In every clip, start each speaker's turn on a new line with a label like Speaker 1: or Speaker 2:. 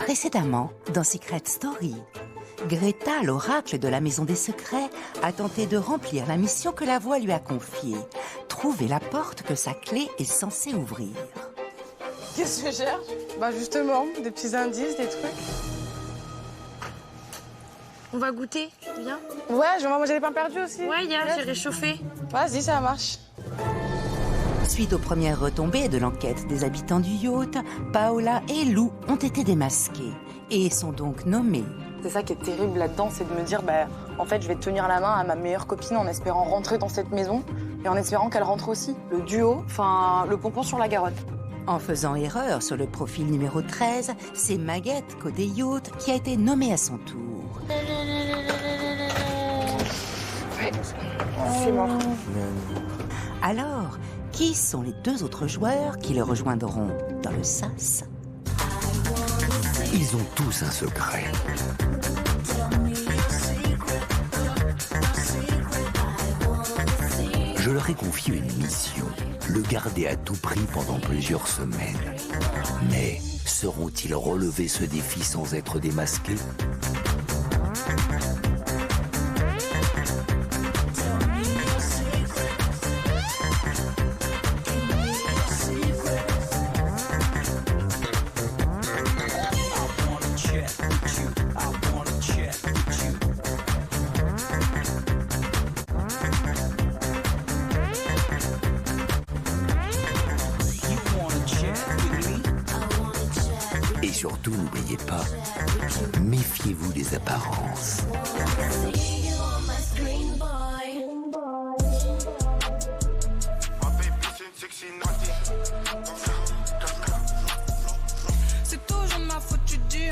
Speaker 1: Précédemment, dans Secret Story, Greta, l'oracle de la Maison des Secrets, a tenté de remplir la mission que la voix lui a confiée. Trouver la porte que sa clé est censée ouvrir.
Speaker 2: Qu'est-ce que je cherche? Bah justement, des petits indices, des trucs.
Speaker 3: On va goûter, viens.
Speaker 2: Ouais, je vais manger les pains perdus aussi.
Speaker 3: Ouais, j'ai réchauffé.
Speaker 2: Vas-y, ça marche.
Speaker 1: Suite aux premières retombées de l'enquête des habitants du yacht, Paola et Lou ont été démasqués et sont donc nommés.
Speaker 2: C'est ça qui est terrible là-dedans, c'est de me dire, en fait, je vais tenir la main à ma meilleure copine en espérant rentrer dans cette maison et en espérant qu'elle rentre aussi. Le duo, le pompon sur la Garonne.
Speaker 1: En faisant erreur sur le profil numéro 13, c'est Maguette, côté yacht, qui a été nommée à son tour.
Speaker 2: Ouais, c'est mort.
Speaker 1: Alors, qui sont les deux autres joueurs qui le rejoindront dans le sas?
Speaker 4: Ils ont tous un secret. Je leur ai confié une mission, le garder à tout prix pendant plusieurs semaines. Mais sauront-ils relever ce défi sans être démasqués ? Et surtout, n'oubliez pas, méfiez-vous des apparences.
Speaker 5: C'est toujours de ma faute, tu dis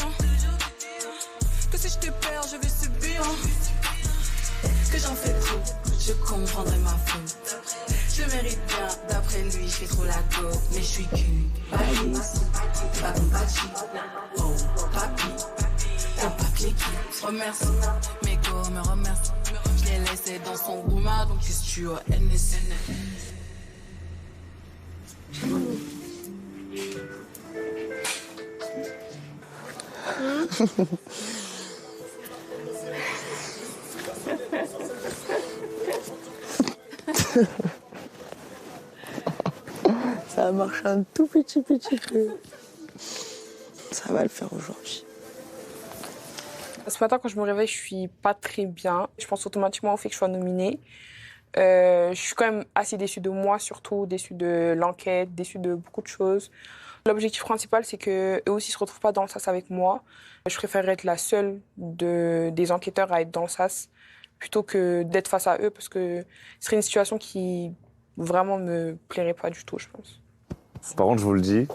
Speaker 5: que si je te perds, je vais subir. Que j'en fais trop, je comprendrai ma faute. Je mérite bien, d'après lui, je fais trop la go. Mais je suis qu'une balise, pas ton pachi. Oh, papi, un papier qui te remercie. Mes go me remercie. Je l'ai laissé dans son gouma, donc qu'est-ce que tu as NS.
Speaker 2: Ça a marché un tout petit peu. Ça va le faire aujourd'hui. Ce matin, quand je me réveille, je suis pas très bien. Je pense automatiquement au fait que je sois nominée. Je suis quand même assez déçue de moi, surtout déçue de l'enquête, déçue de beaucoup de choses. L'objectif principal, c'est qu'eux aussi se retrouvent pas dans le sas avec moi. Je préférerais être la seule des enquêteurs à être dans le sas plutôt que d'être face à eux, parce que ce serait une situation qui vraiment me plairait pas du tout, je pense.
Speaker 6: Par contre, je vous le dis,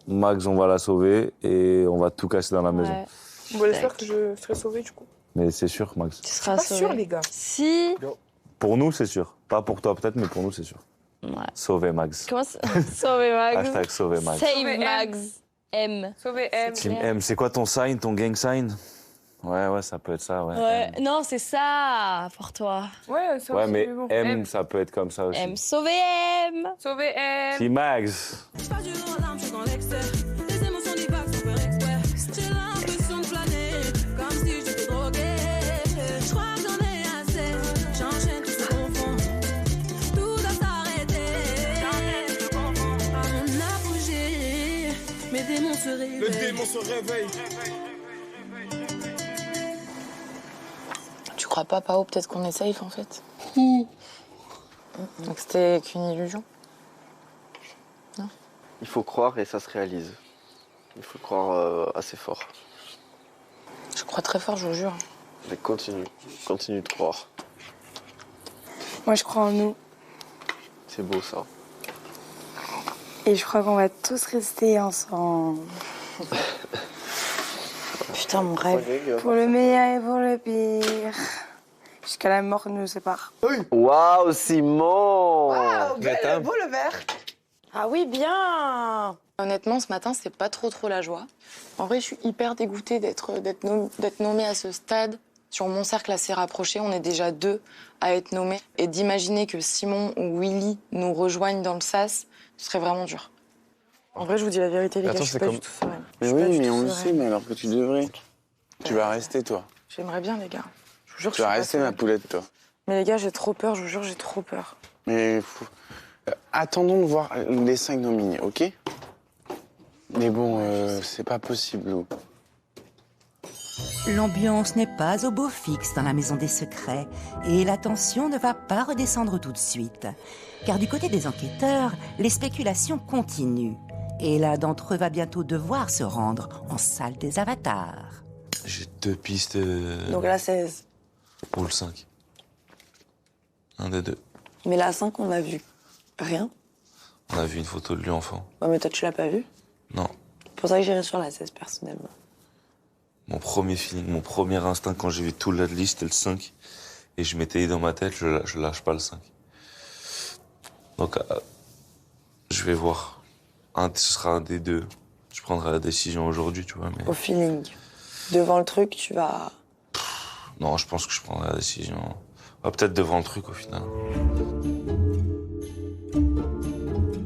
Speaker 6: Max, on va la sauver et on va tout casser dans la maison.
Speaker 2: Bon, j'espère que je serai sauvée du coup.
Speaker 6: Mais c'est sûr, Max.
Speaker 3: Tu seras
Speaker 2: Pas
Speaker 3: sauvé.
Speaker 2: sûr, les gars.
Speaker 3: Si.
Speaker 6: Pour nous, c'est sûr. Pas pour toi peut-être, mais pour nous, c'est sûr.
Speaker 3: Ouais.
Speaker 6: Sauver Max.
Speaker 3: Comment ça? Sauver Max.
Speaker 6: Hashtag sauver Max.
Speaker 3: Save
Speaker 2: Sauver
Speaker 3: Max. M.
Speaker 2: Sauver M.
Speaker 6: Team M, c'est quoi ton sign, ton gang sign? Ouais, ça peut être ça, ouais.
Speaker 3: Ouais.
Speaker 6: M.
Speaker 3: Non, c'est ça pour toi.
Speaker 2: Ouais, ça
Speaker 6: Ouais,
Speaker 2: aussi,
Speaker 6: mais
Speaker 2: bon.
Speaker 6: M, ça peut être comme ça aussi.
Speaker 3: M. Sauver M.
Speaker 2: Sauver M.
Speaker 6: Team Max.
Speaker 5: Je pars du haut en larmes, je suis dans l'excès. Les émotions divaguent sans faire exprès. J'ai l'impression de planer, comme si j'étais droguée. Je crois que j'en ai assez, j'enchaîne, tout se confond. Tout doit s'arrêter. À mon apogée, mes démons se réveillent.
Speaker 7: Le démon se réveille.
Speaker 2: Tu crois pas, Pao, peut-être qu'on est safe en fait? Donc c'était qu'une illusion?
Speaker 8: Il faut croire et ça se réalise. Il faut croire assez fort.
Speaker 2: Je crois très fort, je vous jure.
Speaker 8: Mais continue de croire.
Speaker 9: Moi, je crois en nous.
Speaker 8: C'est beau ça.
Speaker 9: Et je crois qu'on va tous rester ensemble. Putain, mon rêve. Pour le meilleur et pour le pire. Jusqu'à la mort nous sépare.
Speaker 8: Waouh, Simon!
Speaker 2: Beau le verre.
Speaker 9: Ah oui, bien.
Speaker 2: Honnêtement, ce matin, c'est pas trop la joie. En vrai, je suis hyper dégoûtée d'être nommée à ce stade. Sur mon cercle assez rapproché, on est déjà 2 à être nommés. Et d'imaginer que Simon ou Willy nous rejoignent dans le sas, ce serait vraiment dur. En vrai, je vous dis la vérité, les gars, je suis pas du tout sereine.
Speaker 7: Mais
Speaker 9: Je suis pas
Speaker 7: oui,
Speaker 9: du
Speaker 7: mais
Speaker 9: tout
Speaker 7: on le
Speaker 9: sereine.
Speaker 7: sait, mais alors que tu devrais. Tu vas rester, toi.
Speaker 9: J'aimerais bien, les gars. Je vous jure que
Speaker 7: Tu
Speaker 9: je
Speaker 7: vas
Speaker 9: suis pas
Speaker 7: rester, ma
Speaker 9: sereine.
Speaker 7: poulette, toi.
Speaker 9: Mais les gars, j'ai trop peur, je vous jure, j'ai trop peur.
Speaker 7: Mais attendons de voir les 5 nominés, ok? Mais bon, c'est pas possible, Lou.
Speaker 1: L'ambiance n'est pas au beau fixe dans la maison des secrets et la tension ne va pas redescendre tout de suite. Car du côté des enquêteurs, les spéculations continuent. Et l'un d'entre eux va bientôt devoir se rendre en salle des avatars.
Speaker 6: J'ai 2 pistes
Speaker 9: Donc la 16.
Speaker 6: pour le 5. Un des 2.
Speaker 9: Mais la 5, on a vu rien.
Speaker 6: On a vu une photo de lui enfant.
Speaker 9: Ouais, mais toi, tu l'as pas vu.
Speaker 6: Non.
Speaker 9: C'est pour ça que j'irai sur la 16, personnellement.
Speaker 6: Mon premier feeling, mon premier instinct quand j'ai vu tout la liste, c'était le 5. Et je m'étais dit dans ma tête, je lâche pas le 5. Donc, je vais voir. Ce sera un des 2. Je prendrai la décision aujourd'hui, tu vois. Mais...
Speaker 9: Au feeling. Devant le truc, tu vas...
Speaker 6: Non, je pense que je prendrai la décision. Peut-être devant le truc, au final.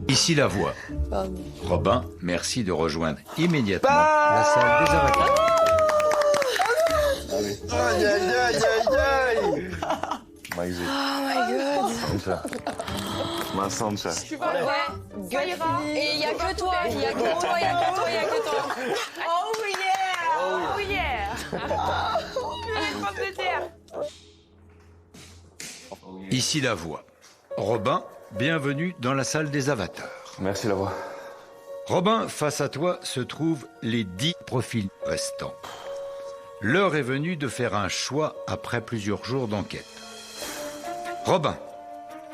Speaker 10: Ici la voix.
Speaker 9: Pardon.
Speaker 10: Robin, merci de rejoindre immédiatement la salle des avatars.
Speaker 7: Aïe, aïe, aïe, aïe, aïe!
Speaker 9: Oh my god.
Speaker 6: Ma Sancha.
Speaker 3: Ouais, ça ira. Et il y a que toi, il y a que toi, il y a que toi, il y a que toi. Oh yeah! Oh yeah! Les pommes de terre.
Speaker 10: Ici la voix. Robin, bienvenue dans la salle des avatars.
Speaker 6: Merci, la voix.
Speaker 10: Robin, face à toi se trouvent les 10 profils restants. L'heure est venue de faire un choix après plusieurs jours d'enquête. Robin,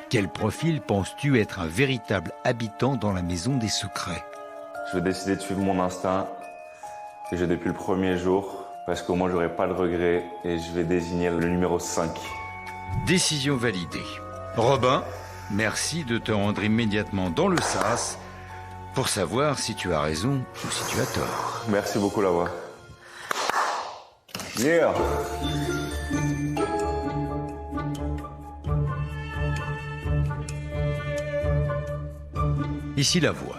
Speaker 10: quel profil penses-tu être un véritable habitant dans la maison des secrets?
Speaker 6: Je vais décider de suivre mon instinct que j'ai depuis le premier jour, parce qu'au moins j'aurai pas de regrets et je vais désigner le numéro 5.
Speaker 10: Décision validée. Robin, merci de te rendre immédiatement dans le sas pour savoir si tu as raison ou si tu as tort.
Speaker 6: Merci beaucoup, la voix. Yeah!
Speaker 10: Ici la voix.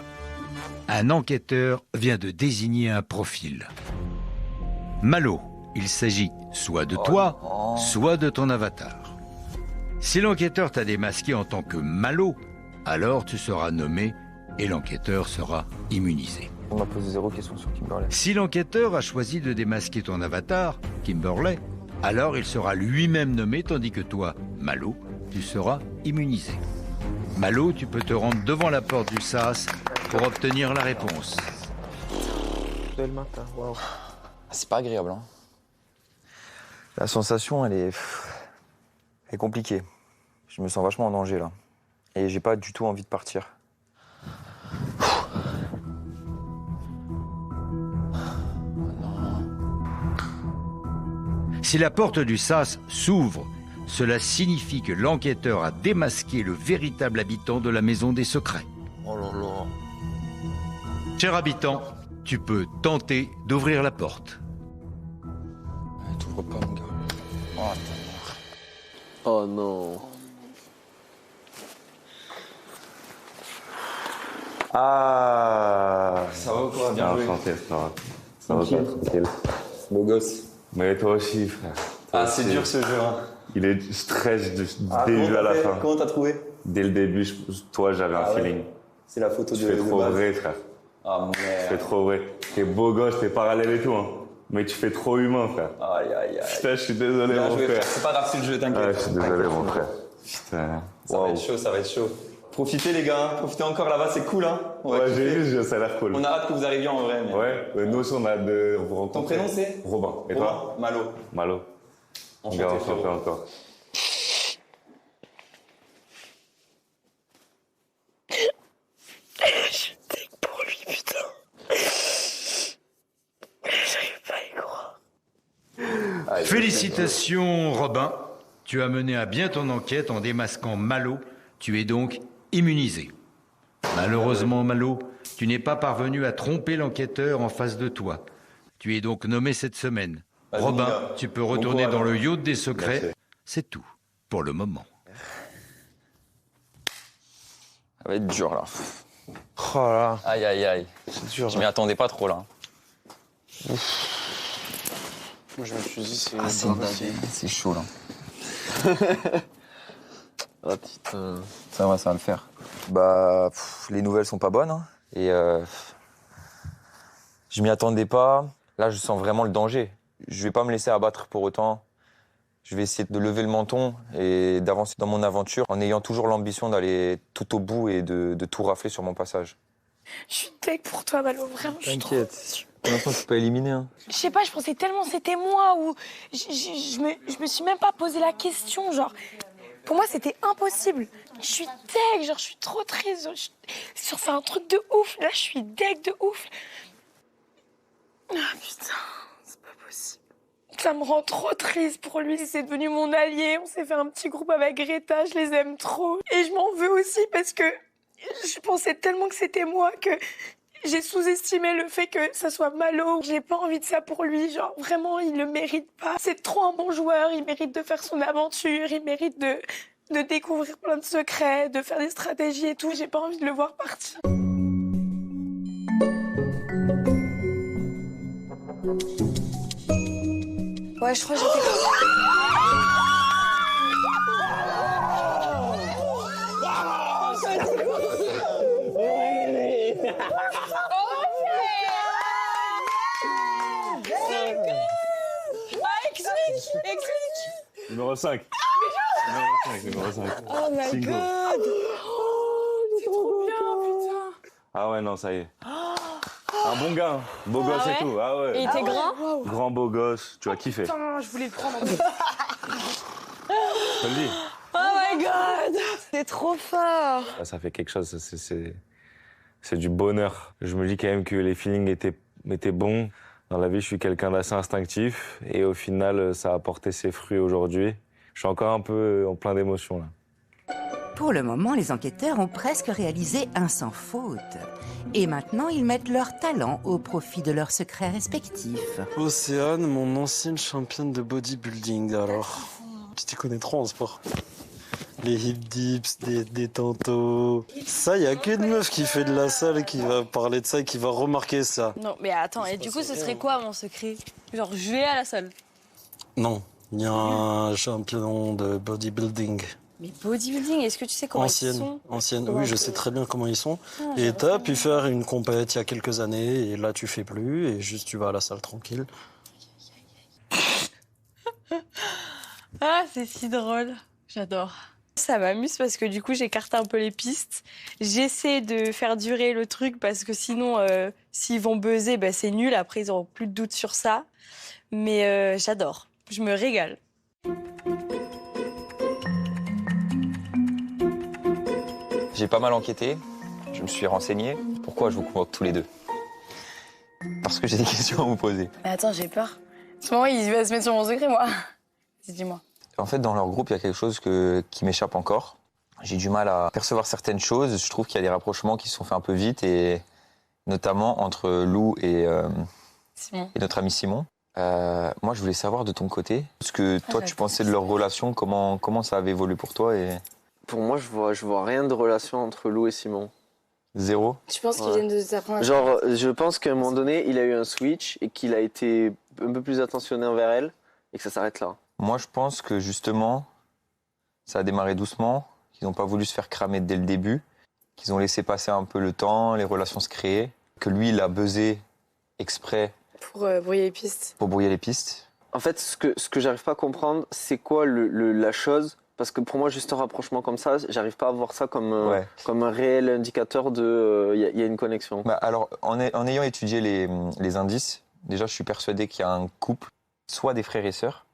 Speaker 10: Un enquêteur vient de désigner un profil. Malo, il s'agit soit de toi, soit de ton avatar. Si l'enquêteur t'a démasqué en tant que Malo, alors tu seras nommé et l'enquêteur sera immunisé.
Speaker 11: On m'a posé 0 question sur Kimberley.
Speaker 10: Si l'enquêteur a choisi de démasquer ton avatar, Kimberley, alors il sera lui-même nommé tandis que toi, Malo, tu seras immunisé. Malo, tu peux te rendre devant la porte du sas pour obtenir la réponse.
Speaker 11: Dès le matin, waouh.
Speaker 12: C'est pas agréable, hein.
Speaker 11: La sensation, elle est compliquée. Je me sens vachement en danger, là. Et j'ai pas du tout envie de partir.
Speaker 10: Si la porte du sas s'ouvre, cela signifie que l'enquêteur a démasqué le véritable habitant de la maison des secrets.
Speaker 11: Oh là là.
Speaker 10: Cher habitant, tu peux tenter d'ouvrir la porte.
Speaker 11: T'ouvres pas, mon gars.
Speaker 8: Oh non.
Speaker 6: Ah!
Speaker 11: Ça va ou quoi? Bien joué.
Speaker 6: Tranquille, ça va. Ça va, tranquille.
Speaker 11: Beau gosse.
Speaker 6: Mais toi aussi, frère.
Speaker 11: Ah, c'est dur ce jeu, hein.
Speaker 6: Il est stress du début à la fin.
Speaker 11: Comment t'as trouvé?
Speaker 6: Dès le début, toi, j'avais un feeling.
Speaker 11: C'est la photo
Speaker 6: Tu fais trop
Speaker 11: base.
Speaker 6: vrai, frère.
Speaker 11: Ah,
Speaker 6: Tu fais
Speaker 11: merde.
Speaker 6: trop vrai. T'es beau gosse, t'es parallèle et tout, hein. Mais tu fais trop humain, frère.
Speaker 11: Aïe, aïe, aïe.
Speaker 6: Putain, je suis désolé,
Speaker 11: Bien
Speaker 6: mon
Speaker 11: joué,
Speaker 6: frère.
Speaker 11: frère. C'est pas grave, c'est le jeu, t'inquiète.
Speaker 6: Ouais, je suis désolé, mon frère. Putain.
Speaker 11: Ça va être chaud, ça va être chaud. Profitez, les gars. Profitez encore là-bas, c'est cool, hein. On va
Speaker 6: Ouais,
Speaker 11: kiffer.
Speaker 6: j'ai vu, ça a l'air cool.
Speaker 11: On a hâte que vous arriviez en vrai. Mais...
Speaker 6: Ouais, nous aussi, on a hâte de vous rencontrer.
Speaker 11: Ton prénom, c'est
Speaker 6: Robin. Et toi?
Speaker 11: Robin Malo.
Speaker 6: Malo.
Speaker 11: Enchanté,
Speaker 6: Enchanté
Speaker 11: frérot.
Speaker 6: encore.
Speaker 9: Je t'ai pour lui, putain. J'arrive pas à y croire.
Speaker 10: Félicitations, Robin. Tu as mené à bien ton enquête en démasquant Malo. Tu es donc immunisé. Malheureusement, Malo, tu n'es pas parvenu à tromper l'enquêteur en face de toi. Tu es donc nommé cette semaine.
Speaker 11: Vas-y,
Speaker 10: Robin,
Speaker 11: mon gars.
Speaker 10: tu peux
Speaker 11: Bon
Speaker 10: retourner
Speaker 11: courage.
Speaker 10: dans le yacht des secrets.
Speaker 6: Merci.
Speaker 10: C'est tout pour le moment.
Speaker 11: Ça va être dur, là.
Speaker 7: Oh là.
Speaker 12: Aïe, aïe, aïe.
Speaker 7: C'est dur.
Speaker 12: Je m'y attendais pas trop, là.
Speaker 7: Moi, je me suis dit, c'est...
Speaker 12: Ah, c'est chaud, là.
Speaker 8: Ah, putain.
Speaker 12: Ça va le faire.
Speaker 11: Bah, les nouvelles sont pas bonnes. Hein. Et je m'y attendais pas. Là, je sens vraiment le danger. Je vais pas me laisser abattre pour autant. Je vais essayer de lever le menton et d'avancer dans mon aventure en ayant toujours l'ambition d'aller tout au bout et de tout rafler sur mon passage.
Speaker 9: Je suis tech pour toi, Malo, vraiment.
Speaker 11: T'inquiète. Pour l'instant, je suis pas éliminé. Hein.
Speaker 9: Je sais pas, je pensais tellement c'était moi ou je me suis même pas posé la question, genre. Pour moi, c'était impossible. Je suis deg, genre, je suis trop triste. C'est un truc de ouf. Là, je suis deg de ouf. Ah, putain, c'est pas possible. Ça me rend trop triste pour lui. C'est devenu mon allié. On s'est fait un petit groupe avec Greta. Je les aime trop. Et je m'en veux aussi parce que je pensais tellement que c'était moi que j'ai sous-estimé le fait que ça soit Malo. J'ai pas envie de ça pour lui. Genre, vraiment, il le mérite pas. C'est trop un bon joueur. Il mérite de faire son aventure. Il mérite de découvrir plein de secrets, de faire des stratégies et tout. J'ai pas envie de le voir partir.
Speaker 3: Ouais, je crois que j'étais...
Speaker 6: Explique. Numéro 5. Numéro 5.
Speaker 3: Oh my
Speaker 6: Single.
Speaker 3: god. C'est trop bien, putain.
Speaker 6: Ah ouais, non, ça y est. Un bon gars, hein. Beau gosse
Speaker 3: ouais
Speaker 6: et tout. Ah ouais.
Speaker 3: Et il était grand?
Speaker 6: Grand beau gosse, tu vas kiffer.
Speaker 2: Putain, je voulais le prendre.
Speaker 6: Je te le dis.
Speaker 3: Oh my god. C'est trop fort.
Speaker 6: Ça fait quelque chose, c'est du bonheur. Je me dis quand même que les feelings étaient bons. Dans la vie, je suis quelqu'un d'assez instinctif et au final, ça a porté ses fruits aujourd'hui. Je suis encore un peu en plein d'émotions là.
Speaker 1: Pour le moment, les enquêteurs ont presque réalisé un sans faute. Et maintenant, ils mettent leur talent au profit de leurs secrets respectifs.
Speaker 13: Océane, mon ancienne championne de bodybuilding, alors. Tu t'y connais trop en sport. Les hip dips, des tantos. Ça, y a qu'une meuf qui fait de la salle qui va parler de ça et qui va remarquer ça.
Speaker 3: Non, mais attends, et du coup, ce serait quoi mon secret? Genre, je vais à la salle.
Speaker 13: Non, il y a un champion de bodybuilding.
Speaker 3: Mais bodybuilding, est-ce que tu sais comment ils sont?
Speaker 13: Ancienne, oui, je sais très bien comment ils sont. Et t'as pu faire une compète il y a quelques années, et là tu fais plus, et juste tu vas à la salle tranquille.
Speaker 3: Ah, c'est si drôle. J'adore. Ça m'amuse parce que du coup, j'écarte un peu les pistes. J'essaie de faire durer le truc parce que sinon, s'ils vont buzzer, bah, c'est nul. Après, ils n'auront plus de doute sur ça. Mais j'adore. Je me régale.
Speaker 11: J'ai pas mal enquêté, je me suis renseigné. Pourquoi je vous convoque tous les deux? Parce que j'ai des questions à vous poser.
Speaker 9: Mais attends, j'ai peur. En ce moment, il va se mettre sur mon secret, moi. Dis-moi.
Speaker 11: En fait, dans leur groupe, il y a quelque chose qui m'échappe encore. J'ai du mal à percevoir certaines choses. Je trouve qu'il y a des rapprochements qui se sont faits un peu vite, et notamment entre Lou et notre ami Simon. Moi, je voulais savoir de ton côté ce que toi, tu pensais de leur relation, comment ça avait évolué pour toi et...
Speaker 8: Pour moi, je vois rien de relation entre Lou et Simon.
Speaker 11: Zéro?
Speaker 9: Tu penses qu'ils viennent de t'apprendre?
Speaker 8: Genre, je pense qu'à un moment donné, il a eu un switch et qu'il a été un peu plus attentionné envers elle et que ça s'arrête là.
Speaker 11: Moi, je pense que justement, ça a démarré doucement, qu'ils n'ont pas voulu se faire cramer dès le début, qu'ils ont laissé passer un peu le temps, les relations se créer, que lui, il a buzzé exprès
Speaker 9: pour brouiller les pistes.
Speaker 11: Pour brouiller les pistes.
Speaker 8: En fait, ce que j'arrive pas à comprendre, c'est quoi la chose. Parce que pour moi, juste un rapprochement comme ça, j'arrive pas à voir ça comme un réel indicateur de il y a une connexion.
Speaker 11: Bah alors, en ayant étudié les indices, déjà, je suis persuadé qu'il y a un couple, soit des frères et sœurs,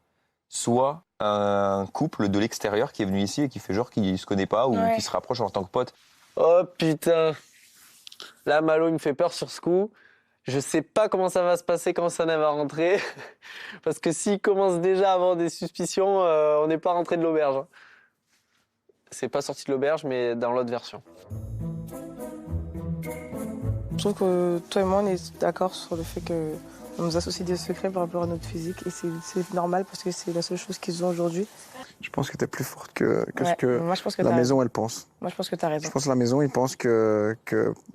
Speaker 11: soit un couple de l'extérieur qui est venu ici et qui fait genre qu'il se connaît pas ou qui se rapproche en tant que pote.
Speaker 8: Oh putain! Là, Malo, il me fait peur sur ce coup. Je sais pas comment ça va se passer quand Sana va rentrer. Parce que s'il commence déjà à avoir des suspicions, on n'est pas rentré de l'auberge. C'est pas sorti de l'auberge, mais dans l'autre version.
Speaker 9: Je trouve que toi et moi, on est d'accord sur le fait qu'on nous associe des secrets par rapport à notre physique. Et c'est normal parce que c'est la seule chose qu'ils ont aujourd'hui.
Speaker 14: Je pense que t'es plus forte que ce que,
Speaker 9: moi, je pense que
Speaker 14: la maison, elle pense.
Speaker 9: Moi, je pense que t'as raison.
Speaker 14: Je pense que la maison, ils pensent qu'ils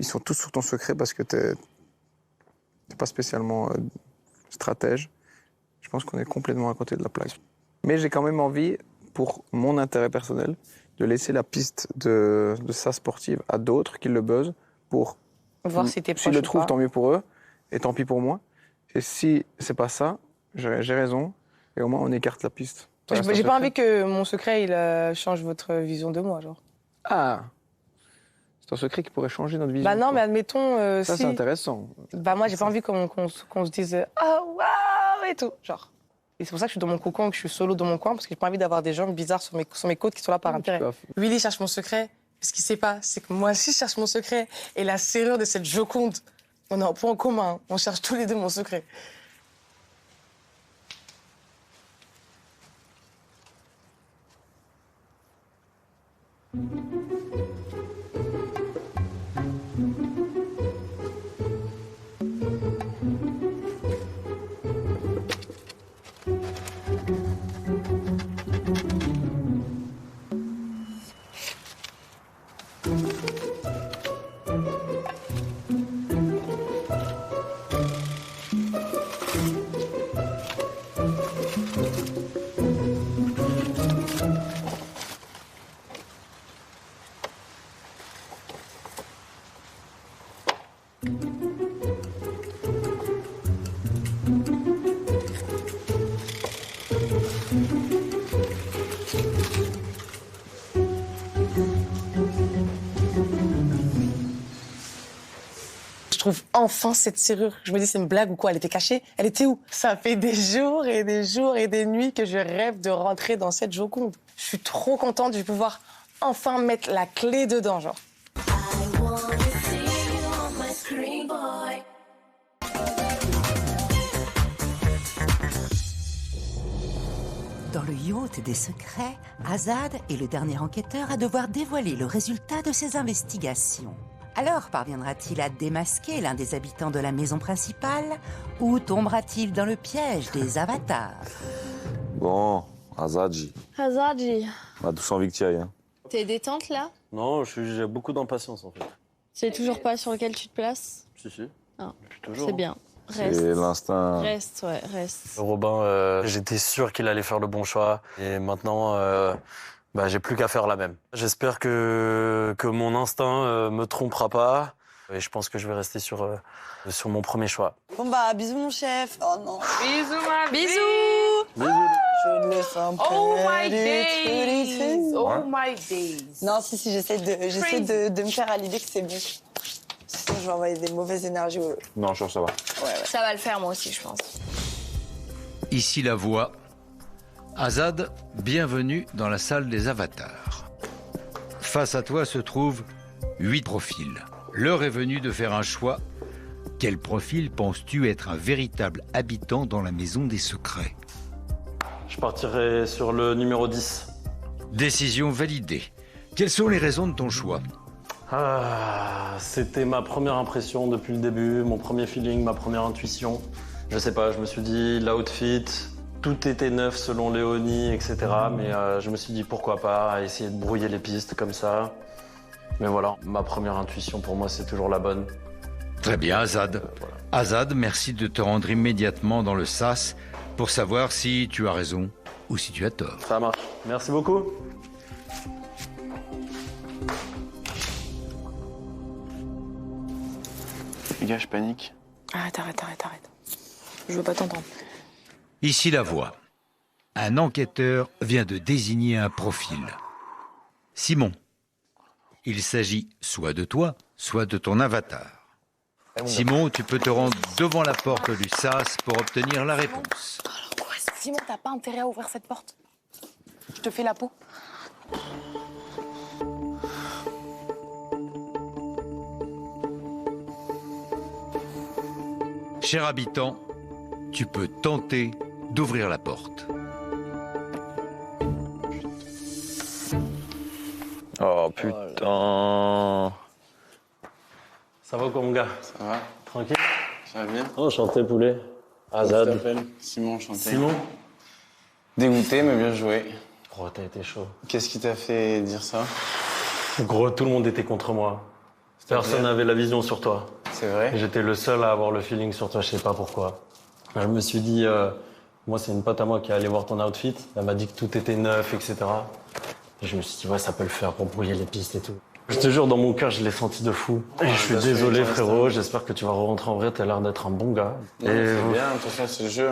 Speaker 14: sont tous sur ton secret parce que t'es pas spécialement stratège. Je pense qu'on est complètement à côté de la plaque. Mais j'ai quand même envie, pour mon intérêt personnel, de laisser la piste de sa sportive à d'autres qui le buzzent pour
Speaker 9: voir si t'es proche
Speaker 14: s'ils le
Speaker 9: ou
Speaker 14: trouvent,
Speaker 9: pas.
Speaker 14: tant mieux pour eux, et tant pis pour moi. Et si c'est pas ça, j'ai raison, et au moins on écarte la piste. Ça reste un
Speaker 9: J'ai pas
Speaker 14: secret.
Speaker 9: envie que mon secret il change votre vision de moi, genre.
Speaker 14: Ah, c'est un secret qui pourrait changer notre vision.
Speaker 9: Bah non,
Speaker 14: quoi.
Speaker 9: mais admettons
Speaker 14: Ça,
Speaker 9: si.
Speaker 14: c'est intéressant.
Speaker 9: Bah moi j'ai pas envie qu'on se dise ah waouh et tout, genre. Et c'est pour ça que je suis dans mon cocon, que je suis solo dans mon coin, parce que j'ai pas envie d'avoir des gens bizarres sur mes côtes qui sont là par intérêt.
Speaker 15: Willy cherche mon secret. Ce qu'il sait pas, c'est que moi aussi je cherche mon secret. Et la serrure de cette Joconde, on a un point en commun. On cherche tous les deux mon secret. Je trouve enfin cette serrure. Je me dis, c'est une blague ou quoi? Elle était cachée? Elle était où? Ça fait des jours et des jours et des nuits que je rêve de rentrer dans cette Joconde. Je suis trop contente de pouvoir enfin mettre la clé dedans, genre.
Speaker 1: Dans le yacht des secrets, Azad est le dernier enquêteur à devoir dévoiler le résultat de ses investigations. Alors parviendra-t-il à démasquer l'un des habitants de la maison principale ou tombera-t-il dans le piège des avatars?
Speaker 6: Bon, Azadji,
Speaker 3: Hazardji,
Speaker 6: on a tous envie que tu y ailles. Hein.
Speaker 3: t'es détente là?
Speaker 13: Non, j'ai beaucoup d'impatience en fait.
Speaker 3: C'est toujours pas sur lequel tu te places?
Speaker 13: Si.
Speaker 3: Ah,
Speaker 13: Depuis toujours.
Speaker 3: c'est bien. Reste.
Speaker 6: C'est l'instinct.
Speaker 3: Reste, ouais, reste.
Speaker 13: Robin, j'étais sûr qu'il allait faire le bon choix. Et maintenant, j'ai plus qu'à faire la même. J'espère que mon instinct me trompera pas. Et je pense que je vais rester sur mon premier choix.
Speaker 16: Bon bah, bisous mon chef. Oh non.
Speaker 2: Bisous, ma
Speaker 16: Bisous. Je le sens
Speaker 2: Oh
Speaker 16: près
Speaker 2: my
Speaker 16: du
Speaker 2: days!
Speaker 16: truc.
Speaker 2: Oh my days!
Speaker 16: Non, si, j'essaie de me faire à l'idée que c'est bon. Sinon, je vais envoyer des mauvaises énergies.
Speaker 6: Non, je ça va.
Speaker 3: Ça va le faire, moi aussi, je pense.
Speaker 10: Ici la voix. Azad, bienvenue dans la salle des avatars. Face à toi se trouvent 8 profils. L'heure est venue de faire un choix. Quel profil penses-tu être un véritable habitant dans la maison des secrets?
Speaker 13: Je partirai sur le numéro 10.
Speaker 10: Décision validée. Quelles sont les raisons de ton choix?
Speaker 13: C'était ma première impression depuis le début, mon premier feeling, ma première intuition. Je sais pas, je me suis dit, l'outfit, tout était neuf selon Léonie, etc. Mais je me suis dit, pourquoi pas, essayer de brouiller les pistes comme ça. Mais voilà, ma première intuition pour moi, c'est toujours la bonne.
Speaker 10: Très bien, Azad.
Speaker 13: Voilà.
Speaker 10: Azad, merci de te rendre immédiatement dans le SAS pour savoir si tu as raison ou si tu as tort.
Speaker 13: Ça marche. Merci beaucoup.
Speaker 7: Les gars, je panique.
Speaker 2: Arrête. Je veux pas t'entendre.
Speaker 10: Ici la voix. Un enquêteur vient de désigner un profil. Simon. Il s'agit soit de toi, soit de ton avatar. Simon, tu peux te rendre devant la porte du SAS pour obtenir la réponse.
Speaker 2: Simon, t'as pas intérêt à ouvrir cette porte. Je te fais la peau.
Speaker 10: Cher habitant, tu peux tenter d'ouvrir la porte.
Speaker 11: Oh putain.
Speaker 13: Ça va quoi mon gars?
Speaker 7: Ça va?
Speaker 13: Tranquille?
Speaker 7: Ça va bien?
Speaker 13: Enchanté poulet.
Speaker 7: Comment tu
Speaker 13: Azad.
Speaker 7: t'appelles? Simon, enchanté.
Speaker 13: Simon?
Speaker 7: Dégoûté, mais bien joué.
Speaker 13: Gros, t'as été chaud.
Speaker 7: Qu'est-ce qui t'a fait dire ça?
Speaker 13: Gros, tout le monde était contre moi. Personne n'avait la vision sur toi.
Speaker 7: C'est vrai?
Speaker 13: J'étais le seul à avoir le feeling sur toi, je sais pas pourquoi. Je me suis dit, moi c'est une pote à moi qui est allée voir ton outfit, elle m'a dit que tout était neuf, etc. Et je me suis dit, ouais, ça peut le faire pour brouiller les pistes et tout. Je te jure, dans mon cœur, je l'ai senti de fou. Et je suis désolé, frérot, j'espère que tu vas re-rentrer en vrai, t'as l'air d'être un bon gars.
Speaker 7: C'est bien, en tout cas, c'est le jeu.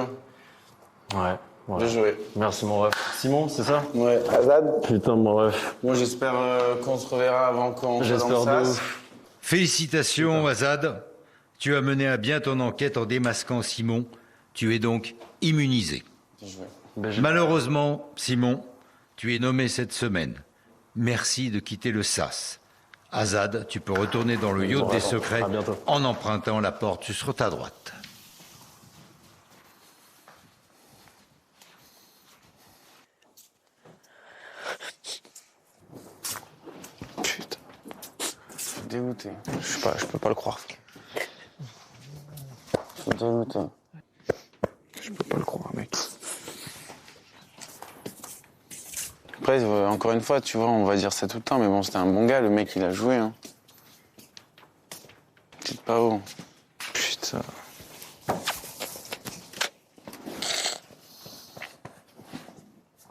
Speaker 13: Ouais. Voilà.
Speaker 7: Bien joué.
Speaker 13: Merci mon ref. Simon, c'est ça?
Speaker 7: Ouais. Azad?
Speaker 13: Putain, mon ref.
Speaker 7: Moi, j'espère qu'on se reverra avant qu'on soit dans le
Speaker 13: J'espère de
Speaker 7: sas.
Speaker 13: ouf.
Speaker 10: Félicitations, Azad. Tu as mené à bien ton enquête en démasquant Simon. Tu es donc immunisé. Malheureusement, Simon, tu es nommé cette semaine. Merci de quitter le SAS. Azad, tu peux retourner dans le yacht des secrets en empruntant la porte sur ta droite.
Speaker 7: Putain. Je suis dégoûté. Je peux pas le croire. Je suis dégoûté. Je peux pas le croire, mec. Après, encore une fois, tu vois, on va dire ça tout le temps, mais bon, c'était un bon gars, le mec, il a joué, hein. C'est pas haut. Putain.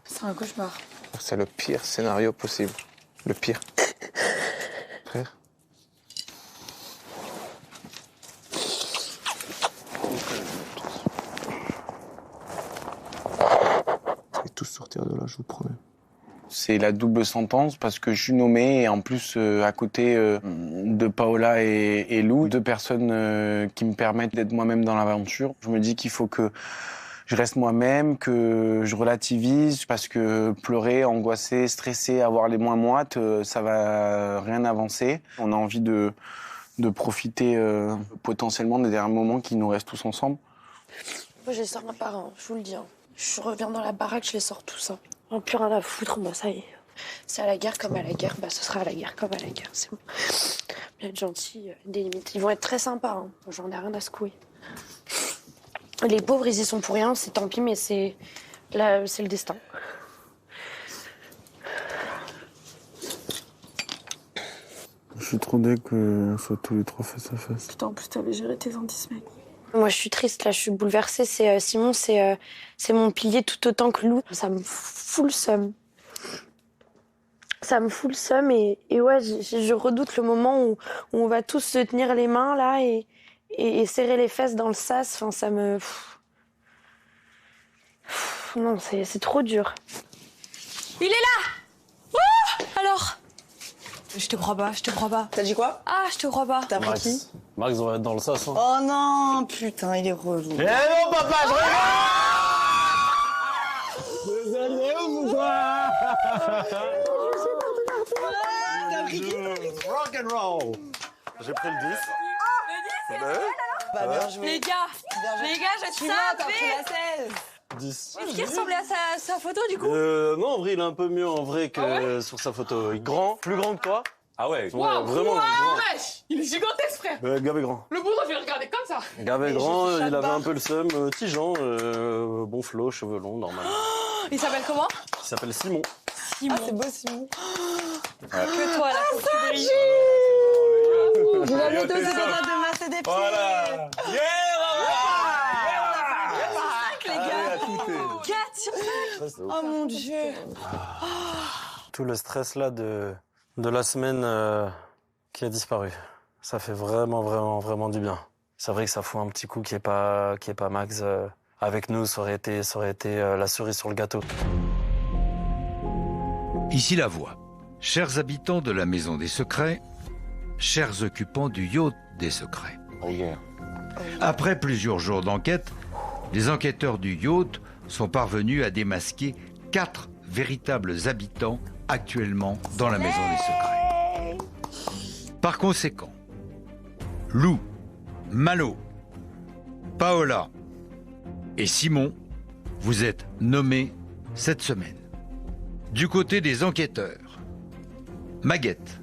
Speaker 9: C'est un cauchemar.
Speaker 14: C'est le pire scénario possible. Le pire. Frère. Je vais tous sortir de là, je vous promets.
Speaker 7: C'est la double sentence parce que je suis nommé et en plus à côté de Paola et Lou, deux personnes qui me permettent d'être moi-même dans l'aventure. Je me dis qu'il faut que je reste moi-même, que je relativise parce que pleurer, angoisser, stresser, avoir les moins moites, ça va rien avancer. On a envie de profiter potentiellement des derniers moments qui nous restent tous ensemble.
Speaker 9: Moi, je les sors un par un, je vous le dis. Hein. Je reviens dans la baraque, je les sors tous. Hein. Oh, plus rien à foutre, moi, ça y est. C'est à la guerre comme à la guerre, bah ce sera à la guerre comme à la guerre, c'est bon. Bien être gentil, des limites. Ils vont être très sympas, hein. J'en ai rien à secouer. Les pauvres, ils y sont pour rien, c'est tant pis, mais c'est le destin.
Speaker 7: Je suis trop deg qu'on soit tous les trois face à face.
Speaker 9: Putain, en plus, t'avais géré tes indices, mec. Moi, je suis triste, là, je suis bouleversée. C'est Simon, c'est mon pilier tout autant que Lou. Ça me fout le seum. Ça me fout le seum et ouais, je redoute le moment où on va tous se tenir les mains, là, et serrer les fesses dans le sas. Enfin, ça me... Non, c'est trop dur.
Speaker 3: Il est là! Oh, alors? Je te crois pas, je te crois pas.
Speaker 16: T'as dit quoi?
Speaker 3: Ah, je te crois pas.
Speaker 16: T'as pris qui?
Speaker 13: Max, on va être dans le sas. Hein.
Speaker 16: Oh non, putain, il est relou.
Speaker 13: Eh non, papa, je regarde! Vous allez où, vous
Speaker 16: T'as pris qui?
Speaker 13: Rock and roll. J'ai pris le 10.
Speaker 3: Le 10,
Speaker 16: Bah, bien joué.
Speaker 3: Les gars, je
Speaker 16: Tu l'as, t'as pris
Speaker 3: savais.
Speaker 16: la 16.
Speaker 13: 10.
Speaker 3: Est-ce qu'il ressemblait à sa photo, du coup?
Speaker 13: Non, en vrai, il est un peu mieux en vrai que sur sa photo. Il est grand, plus grand que toi. Ah ouais, vraiment, il est grand.
Speaker 2: Wesh, il est gigantesque, frère.
Speaker 13: Gavé grand.
Speaker 2: Le bourreau, je vais le regarder comme ça.
Speaker 13: Gavé grand, il avait un peu le seum. Tigeant, bon flot, cheveux longs, normal.
Speaker 3: Il s'appelle comment?
Speaker 13: Il s'appelle Simon.
Speaker 3: Simon.
Speaker 16: Ah, c'est beau, Simon.
Speaker 3: Que toi, là, faut que tu brilles.
Speaker 16: Vous avez tous le droit de masser des pieds.
Speaker 13: Voilà.
Speaker 3: Les gars. 4 sur 5.
Speaker 16: Oh mon Dieu.
Speaker 13: Tout le stress là de la semaine qui a disparu. Ça fait vraiment du bien. C'est vrai que ça fout un petit coup qui est pas Max avec nous. Ça aurait été la cerise sur le gâteau.
Speaker 10: Ici la voix. Chers habitants de la Maison des Secrets, chers occupants du yacht des Secrets. Après plusieurs jours d'enquête, les enquêteurs du yacht sont parvenus à démasquer 4 véritables habitants actuellement dans la Maison des Secrets. Par conséquent, Lou, Malo, Paola et Simon, vous êtes nommés cette semaine. Du côté des enquêteurs, Maguette,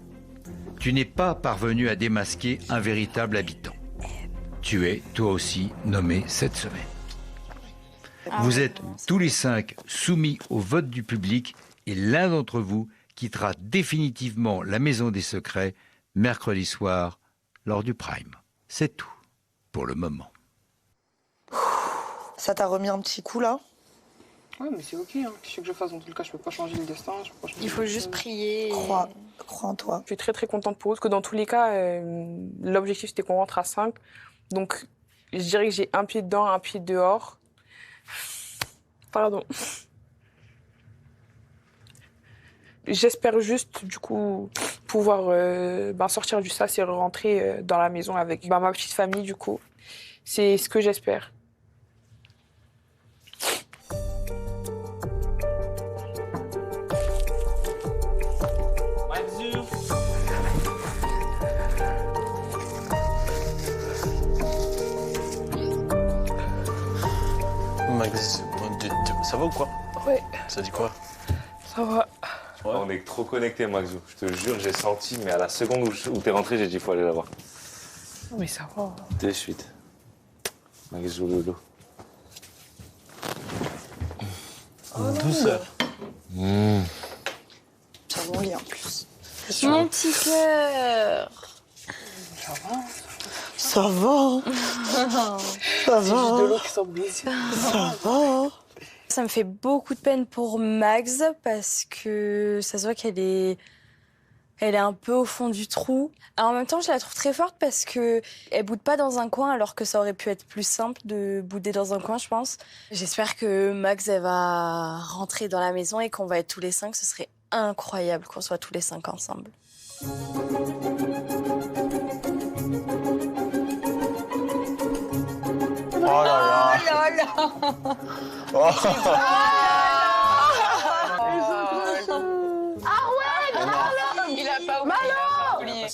Speaker 10: tu n'es pas parvenu à démasquer un véritable habitant. Tu es, toi aussi, nommé cette semaine. Vous êtes tous les 5 soumis au vote du public et l'un d'entre vous quittera définitivement la Maison des Secrets mercredi soir lors du Prime. C'est tout pour le moment.
Speaker 16: Ça t'a remis un petit coup là?
Speaker 2: Ouais, mais c'est ok. Hein. Qu'est-ce que je fasse dans tout le cas? Je peux pas changer le destin.
Speaker 3: Il faut juste prier.
Speaker 16: Crois en toi.
Speaker 2: Je suis très très contente pour eux, parce que dans tous les cas, l'objectif c'était qu'on rentre à 5. Donc, je dirais que j'ai un pied dedans, un pied dehors. Pardon. J'espère juste, du coup, pouvoir sortir du sas et rentrer dans la maison avec ma petite famille, du coup. C'est ce que j'espère.
Speaker 13: Max, ça va ou quoi?
Speaker 2: Ouais.
Speaker 13: Ça dit quoi?
Speaker 2: Ça va.
Speaker 6: Ouais. On est trop connectés, Maxou. Je te jure, j'ai senti, mais à la seconde où t'es rentré, j'ai dit faut aller la voir.
Speaker 2: Non, mais ça va.
Speaker 6: De suite. Maxou Lolo.
Speaker 13: Douceur.
Speaker 16: Sur mon lit en plus.
Speaker 3: Mon petit cœur.
Speaker 2: Ça va.
Speaker 16: Ça va. Ça
Speaker 2: C'est juste de l'eau qui sort des yeux.
Speaker 16: Ça va.
Speaker 3: Ça me fait beaucoup de peine pour Max parce que ça se voit qu'elle est un peu au fond du trou. Alors, en même temps, je la trouve très forte parce que elle boude pas dans un coin alors que ça aurait pu être plus simple de bouder dans un coin, je pense. J'espère que Max, elle va rentrer dans la maison et qu'on va être tous les 5. Ce serait incroyable qu'on soit tous les 5 ensemble.
Speaker 7: Oh là là. Oh.
Speaker 15: Il a pas oublié.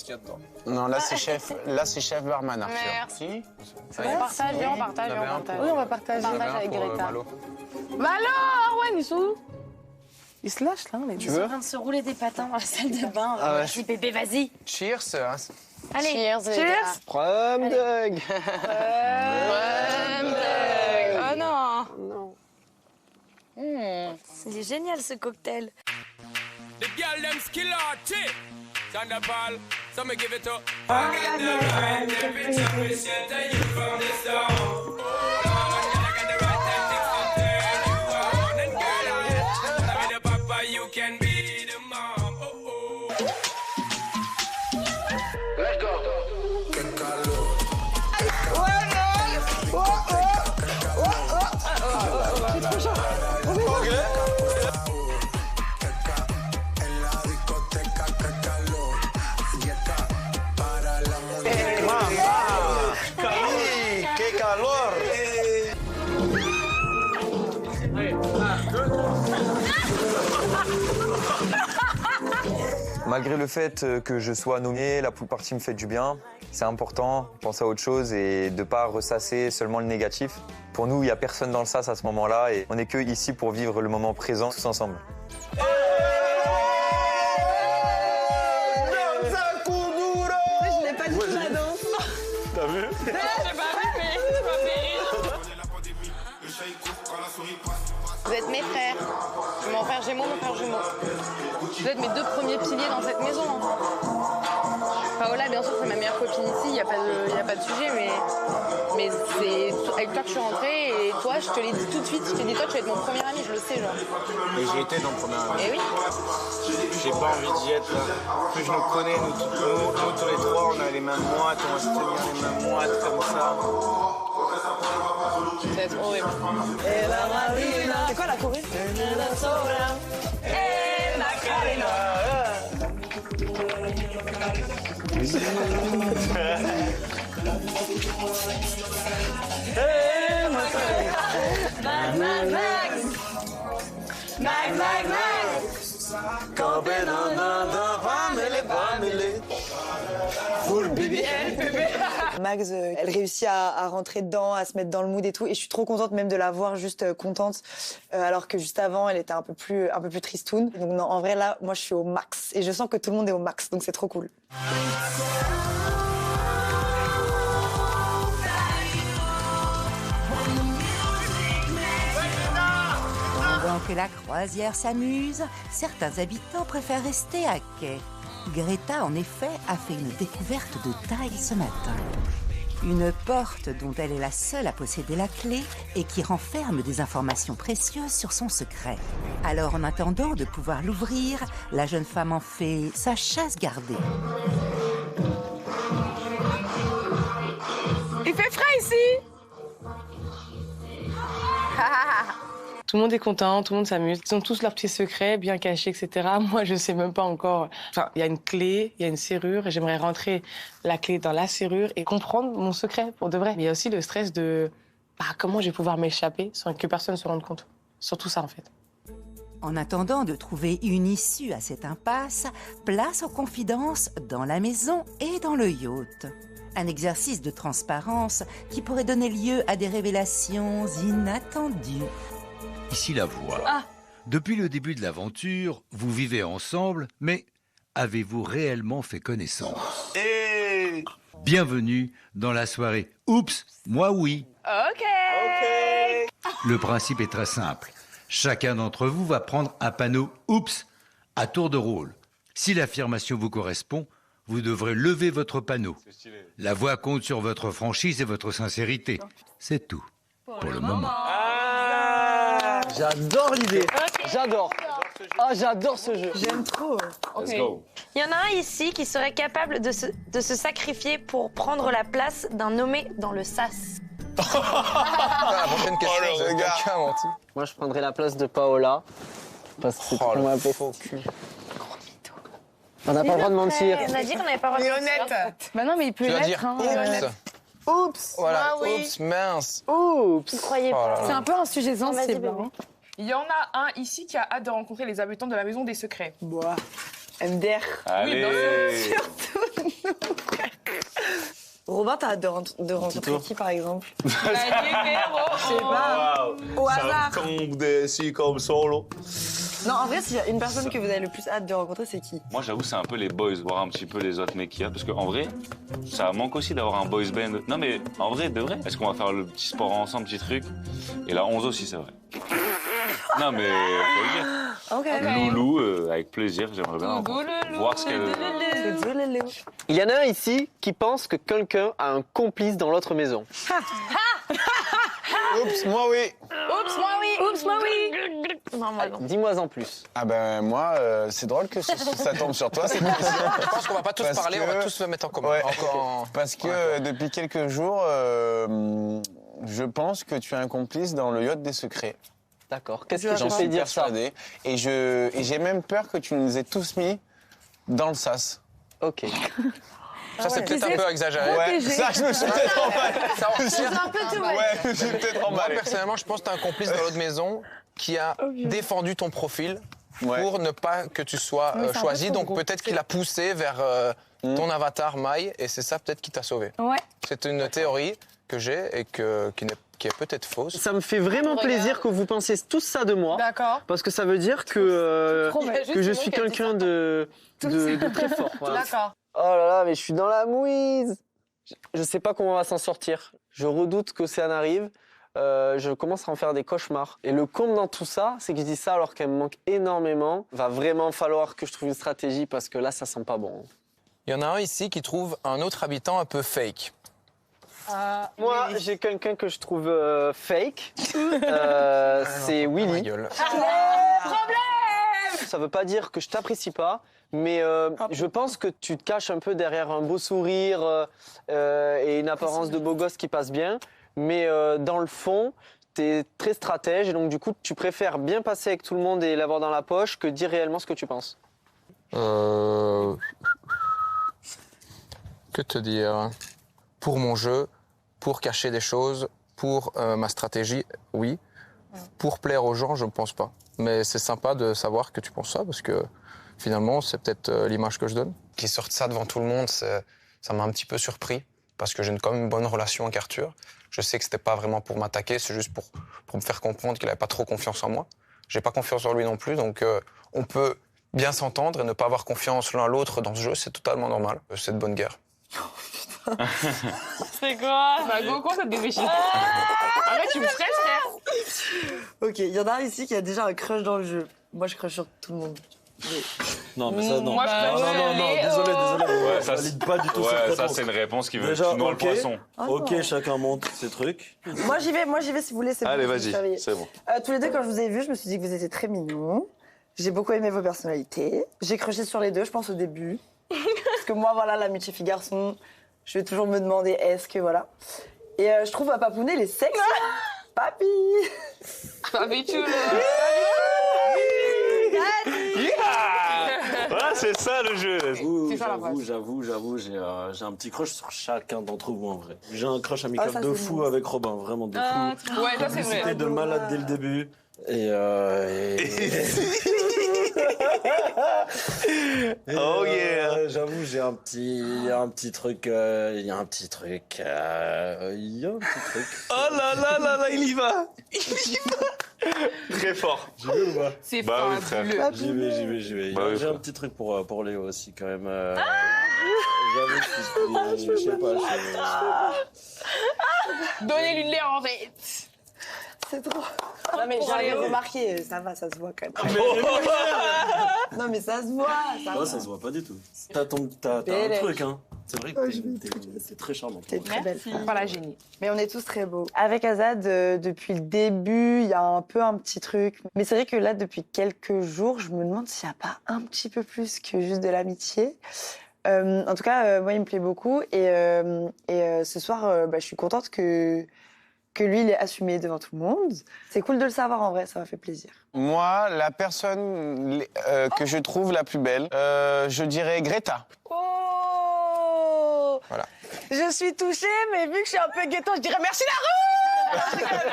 Speaker 7: Non, là c'est chef barman, Arthur.
Speaker 15: Merci.
Speaker 7: Ça
Speaker 15: On partage, on partage, on partage. Oui, on va partager.
Speaker 7: On
Speaker 15: Partage avec Greta.
Speaker 7: Malo.
Speaker 15: Malo, Arwen, ils sont où? Ils se lâchent là, les deux.
Speaker 7: Tu
Speaker 3: Ils sont
Speaker 7: veux
Speaker 3: en train de se rouler des patins dans la salle de bain.
Speaker 7: Ah ouais.
Speaker 3: Je dis bébé, vas-y.
Speaker 7: Cheers.
Speaker 3: Allez,
Speaker 15: Cheers.
Speaker 3: cheers.
Speaker 8: Prom dog.
Speaker 3: Oh non. C'est génial ce cocktail.
Speaker 17: The girl them skill arty. Thunderball, so me give it up. I got the right temperature, appreciate you from the start. Oh, I got the right tactics to turn you on. And girl, I'm the papa, you can be the mom. Oh, oh. Let's go. Que calor.
Speaker 11: Malgré le fait que je sois nommé, la pool party me fait du bien. C'est important, penser à autre chose et de ne pas ressasser seulement le négatif. Pour nous, il n'y a personne dans le sas à ce moment-là et on n'est que ici pour vivre le moment présent tous ensemble.
Speaker 16: Je n'ai pas du tout la danse.
Speaker 6: T'as vu?
Speaker 15: J'ai pas vu, mais tu m'as fait rire. Vous êtes mes frères. Mon frère jumeau, mon frère jumeau. Vous êtes mes deux premiers piliers dans cette maison. Paola, bien sûr, c'est ma meilleure copine ici, il n'y a pas de sujet, mais c'est avec toi que je suis rentrée et toi, je te l'ai dit tout de suite, je t'ai dit toi, tu vas être mon premier ami, je le sais, genre.
Speaker 7: Et j'y étais dans le premier ami.
Speaker 15: Eh oui.
Speaker 7: J'ai pas envie d'y être là. Plus je nous connais, nous tous les trois, on a les mêmes moites, on va se tenir les mêmes moites comme ça.
Speaker 15: C'est trop horrible.
Speaker 16: C'est quoi la Corée? Max, elle réussit à rentrer dedans, à se mettre dans le mood et tout. Et je suis trop contente même de la voir juste contente. Alors que juste avant, elle était un peu plus tristoune. Donc non, en vrai, là, moi, je suis au max. Et je sens que tout le monde est au max. Donc c'est trop cool.
Speaker 1: Pendant que la croisière s'amuse, certains habitants préfèrent rester à quai. Greta, en effet, a fait une découverte de taille ce matin. Une porte dont elle est la seule à posséder la clé et qui renferme des informations précieuses sur son secret. Alors, en attendant de pouvoir l'ouvrir, la jeune femme en fait sa chasse gardée.
Speaker 9: Il fait frais ici.
Speaker 15: Tout le monde est content, tout le monde s'amuse. Ils ont tous leurs petits secrets bien cachés, etc. Moi, je sais même pas encore. Enfin, il y a une clé, il y a une serrure, et j'aimerais rentrer la clé dans la serrure et comprendre mon secret pour de vrai. Mais il y a aussi le stress de comment je vais pouvoir m'échapper sans que personne se rende compte. Surtout ça, en fait.
Speaker 1: En attendant de trouver une issue à cette impasse, place aux confidences dans la maison et dans le yacht. Un exercice de transparence qui pourrait donner lieu à des révélations inattendues.
Speaker 10: Ici la voix. Depuis le début de l'aventure, vous vivez ensemble, mais avez-vous réellement fait connaissance? Bienvenue dans la soirée Oups, moi oui.
Speaker 9: Ok.
Speaker 10: Le principe est très simple. Chacun d'entre vous va prendre un panneau Oups à tour de rôle. Si l'affirmation vous correspond, vous devrez lever votre panneau. La voix compte sur votre franchise et votre sincérité. C'est tout. Pour le moment.
Speaker 8: J'adore l'idée. J'adore. Ah, j'adore ce jeu.
Speaker 16: J'aime trop.
Speaker 8: Let's go.
Speaker 18: Il y en a un ici qui serait capable de se sacrifier pour prendre la place d'un nommé dans le SAS.
Speaker 12: La prochaine question,
Speaker 8: Oh, le
Speaker 12: c'est
Speaker 8: gars.
Speaker 12: quelqu'un menti.
Speaker 8: Moi, je prendrais la place de Paola. Parce que c'est pour ma
Speaker 12: faux cul.
Speaker 8: On n'a pas le droit de mentir.
Speaker 18: On a dit qu'on n'avait pas le droit de mentir.
Speaker 9: Bah non, mais il peut
Speaker 12: Tu vas
Speaker 9: l'être.
Speaker 12: dire
Speaker 9: Hein,
Speaker 12: oups. Voilà,
Speaker 9: oui.
Speaker 12: oups, mince.
Speaker 8: Oups.
Speaker 18: Vous croyez pas.
Speaker 9: C'est un peu un sujet sensible.
Speaker 18: bébé.
Speaker 9: Hein.
Speaker 2: Il y en a un ici qui a hâte de rencontrer les habitants de la maison des secrets.
Speaker 16: Boah. MDR.
Speaker 6: Allez.
Speaker 16: Robin, t'as hâte de rencontrer qui, par exemple?
Speaker 2: La numéro.
Speaker 16: Je sais pas. Au hasard.
Speaker 6: Ça tombe des comme solo.
Speaker 16: Non, en vrai, s'il y a une personne que vous avez le plus hâte de rencontrer, c'est qui?
Speaker 6: Moi, j'avoue, c'est un peu les boys, voir un petit peu les autres mecs qu'il y a. Parce qu'en vrai, ça manque aussi d'avoir un boys band. Non, mais en vrai, de vrai. Est-ce qu'on va faire le petit sport ensemble, petit truc? Et la 11 aussi, c'est vrai. Non, mais faut le dire.
Speaker 16: Ok.
Speaker 6: Loulou, avec plaisir, j'aimerais bien voir ce qu'elle...
Speaker 8: Il y en a un ici qui pense que quelqu'un a un complice dans l'autre maison.
Speaker 12: Oups, moi oui.
Speaker 9: Oups, moi oui. Oups, moi oui.
Speaker 18: Non, moi non.
Speaker 8: Dis-moi en plus.
Speaker 12: Ah ben moi, c'est drôle que ça tombe sur toi. Je pense qu'on va pas tous parler, on va tous se mettre en commun.
Speaker 8: Ouais.
Speaker 12: Parce que depuis quelques jours, je pense que tu as un complice dans le yacht des secrets.
Speaker 8: D'accord. Qu'est-ce que
Speaker 12: J'en
Speaker 8: tu
Speaker 12: suis
Speaker 8: fais dire ça?
Speaker 12: persuadé. Et j'ai même peur que tu nous les aies tous mis dans le sas.
Speaker 8: Ok.
Speaker 12: Ça, c'est peut-être un peu exagéré.
Speaker 8: Ouais, ça, je me suis peut-être emballé.
Speaker 12: C'est
Speaker 9: un peu tout, ouais.
Speaker 12: Je me suis peut-être emballé. Moi, personnellement, je pense que tu as un complice dans l'autre maison qui a défendu ton profil pour ne pas que tu sois choisi. Donc, peut-être qu'il a poussé vers ton avatar Maï et c'est ça peut-être qui t'a sauvé.
Speaker 9: Ouais.
Speaker 12: C'est une théorie que j'ai et qui est peut-être fausse.
Speaker 8: Ça me fait vraiment plaisir que vous pensiez tous ça de moi.
Speaker 9: D'accord.
Speaker 8: Parce que ça veut dire que je suis
Speaker 9: Simon qui a
Speaker 8: quelqu'un de très fort. Voilà.
Speaker 9: D'accord.
Speaker 8: Oh là là, mais je suis dans la mouise. Je sais pas comment on va s'en sortir. Je redoute que ça n'arrive. Je commence à en faire des cauchemars. Et le comble dans tout ça, c'est que je dis ça alors qu'elle me manque énormément. Va vraiment falloir que je trouve une stratégie parce que là, ça sent pas bon.
Speaker 12: Il y en a un ici qui trouve un autre habitant un peu fake.
Speaker 8: Moi, j'ai quelqu'un que je trouve fake. C'est Willy.
Speaker 9: Problème.
Speaker 8: Ça veut pas dire que je t'apprécie pas, mais je pense que tu te caches un peu derrière un beau sourire et une apparence de beau gosse qui passe bien. Mais dans le fond, t'es très stratège et donc du coup, tu préfères bien passer avec tout le monde et l'avoir dans la poche que dire réellement ce que tu penses.
Speaker 12: Que te dire? Pour mon jeu, pour cacher des choses, pour ma stratégie, oui. Pour plaire aux gens, je ne pense pas. Mais c'est sympa de savoir que tu penses ça, parce que finalement, c'est peut-être l'image que je donne. Qu'ils sortent ça devant tout le monde, ça m'a un petit peu surpris, parce que j'ai quand même une bonne relation avec Arthur. Je sais que c'était pas vraiment pour m'attaquer, c'est juste pour me faire comprendre qu'il n'avait pas trop confiance en moi. J'ai pas confiance en lui non plus, donc on peut bien s'entendre et ne pas avoir confiance l'un à l'autre dans ce jeu, c'est totalement normal. C'est de bonne guerre.
Speaker 2: C'est quoi? Bah, go, quoi, ça te dépêche? Arrête, tu me stresses, frère.
Speaker 16: Ok, il y en a un ici qui a déjà un crush dans le jeu. Moi, je crush sur tout le monde.
Speaker 13: Non, mais ça, non.
Speaker 2: Moi, je
Speaker 13: non,
Speaker 2: peux
Speaker 13: désolé.
Speaker 6: Ouais,
Speaker 13: Je valide pas du tout cette
Speaker 6: Ouais, ça,
Speaker 13: réponse.
Speaker 6: c'est une réponse qui veut
Speaker 13: Déjà,
Speaker 6: tu noies le
Speaker 13: ok.
Speaker 6: poisson.
Speaker 13: Ok, chacun monte ses trucs.
Speaker 16: Moi j'y vais si vous voulez. C'est
Speaker 6: Allez,
Speaker 16: bon, je suis
Speaker 6: vas-y,
Speaker 16: surveillée.
Speaker 6: c'est bon.
Speaker 16: Tous les deux, quand je vous ai vus, je me suis dit que vous étiez très mignons. J'ai beaucoup aimé vos personnalités. J'ai crushé sur les deux, je pense, au début. Parce que moi, voilà, l'amitié fille-garçon, je vais toujours me demander est-ce que, voilà. Et je trouve à Papounet, les sexes. Papi
Speaker 2: Papi, tu
Speaker 6: Voilà, c'est ça le jeu.
Speaker 13: J'avoue, j'ai un petit crush sur chacun d'entre vous en vrai. J'ai un crush amical
Speaker 16: ça,
Speaker 13: de
Speaker 16: c'est
Speaker 13: fou
Speaker 16: mignon.
Speaker 13: avec Robin, vraiment de fou.
Speaker 2: Ouais, ça, c'est
Speaker 13: Complicité
Speaker 2: vrai.
Speaker 13: de malade dès le début. Et
Speaker 6: Oh yeah.
Speaker 13: J'avoue, j'ai un petit truc. Il y a un petit truc.
Speaker 6: Oh là là là là, il y va. Très fort.
Speaker 13: J'y vais ou pas?
Speaker 2: C'est
Speaker 6: Bah oui, frère.
Speaker 13: J'y vais.
Speaker 6: Bah oui,
Speaker 13: J'ai un
Speaker 6: frère.
Speaker 13: petit truc pour Léo aussi quand même. J'avoue, je sais pas.
Speaker 2: Donnez-lui de l'air en fait.
Speaker 16: C'est trop. Non, mais j'avais remarqué, ça va, ça se voit quand même. Non, mais ça se voit.
Speaker 13: Non, ça se voit pas du tout. T'as un
Speaker 16: Belle.
Speaker 13: truc, hein. C'est vrai que t'es très charmante.
Speaker 16: T'es très belle.
Speaker 2: Faut pas la gêner.
Speaker 16: Mais on est tous très beaux. Avec Azad, depuis le début, il y a un peu un petit truc. Mais c'est vrai que là, depuis quelques jours, je me demande s'il n'y a pas un petit peu plus que juste de l'amitié. En tout cas, moi, il me plaît beaucoup. Et ce soir, je suis contente que lui, il est assumé devant tout le monde. C'est cool de le savoir en vrai, ça m'a fait plaisir.
Speaker 7: Moi, la personne que je trouve la plus belle, je dirais Greta.
Speaker 15: Oh
Speaker 7: Voilà.
Speaker 15: Je suis touchée, mais vu que je suis un peu ghetto, je dirais merci la rue.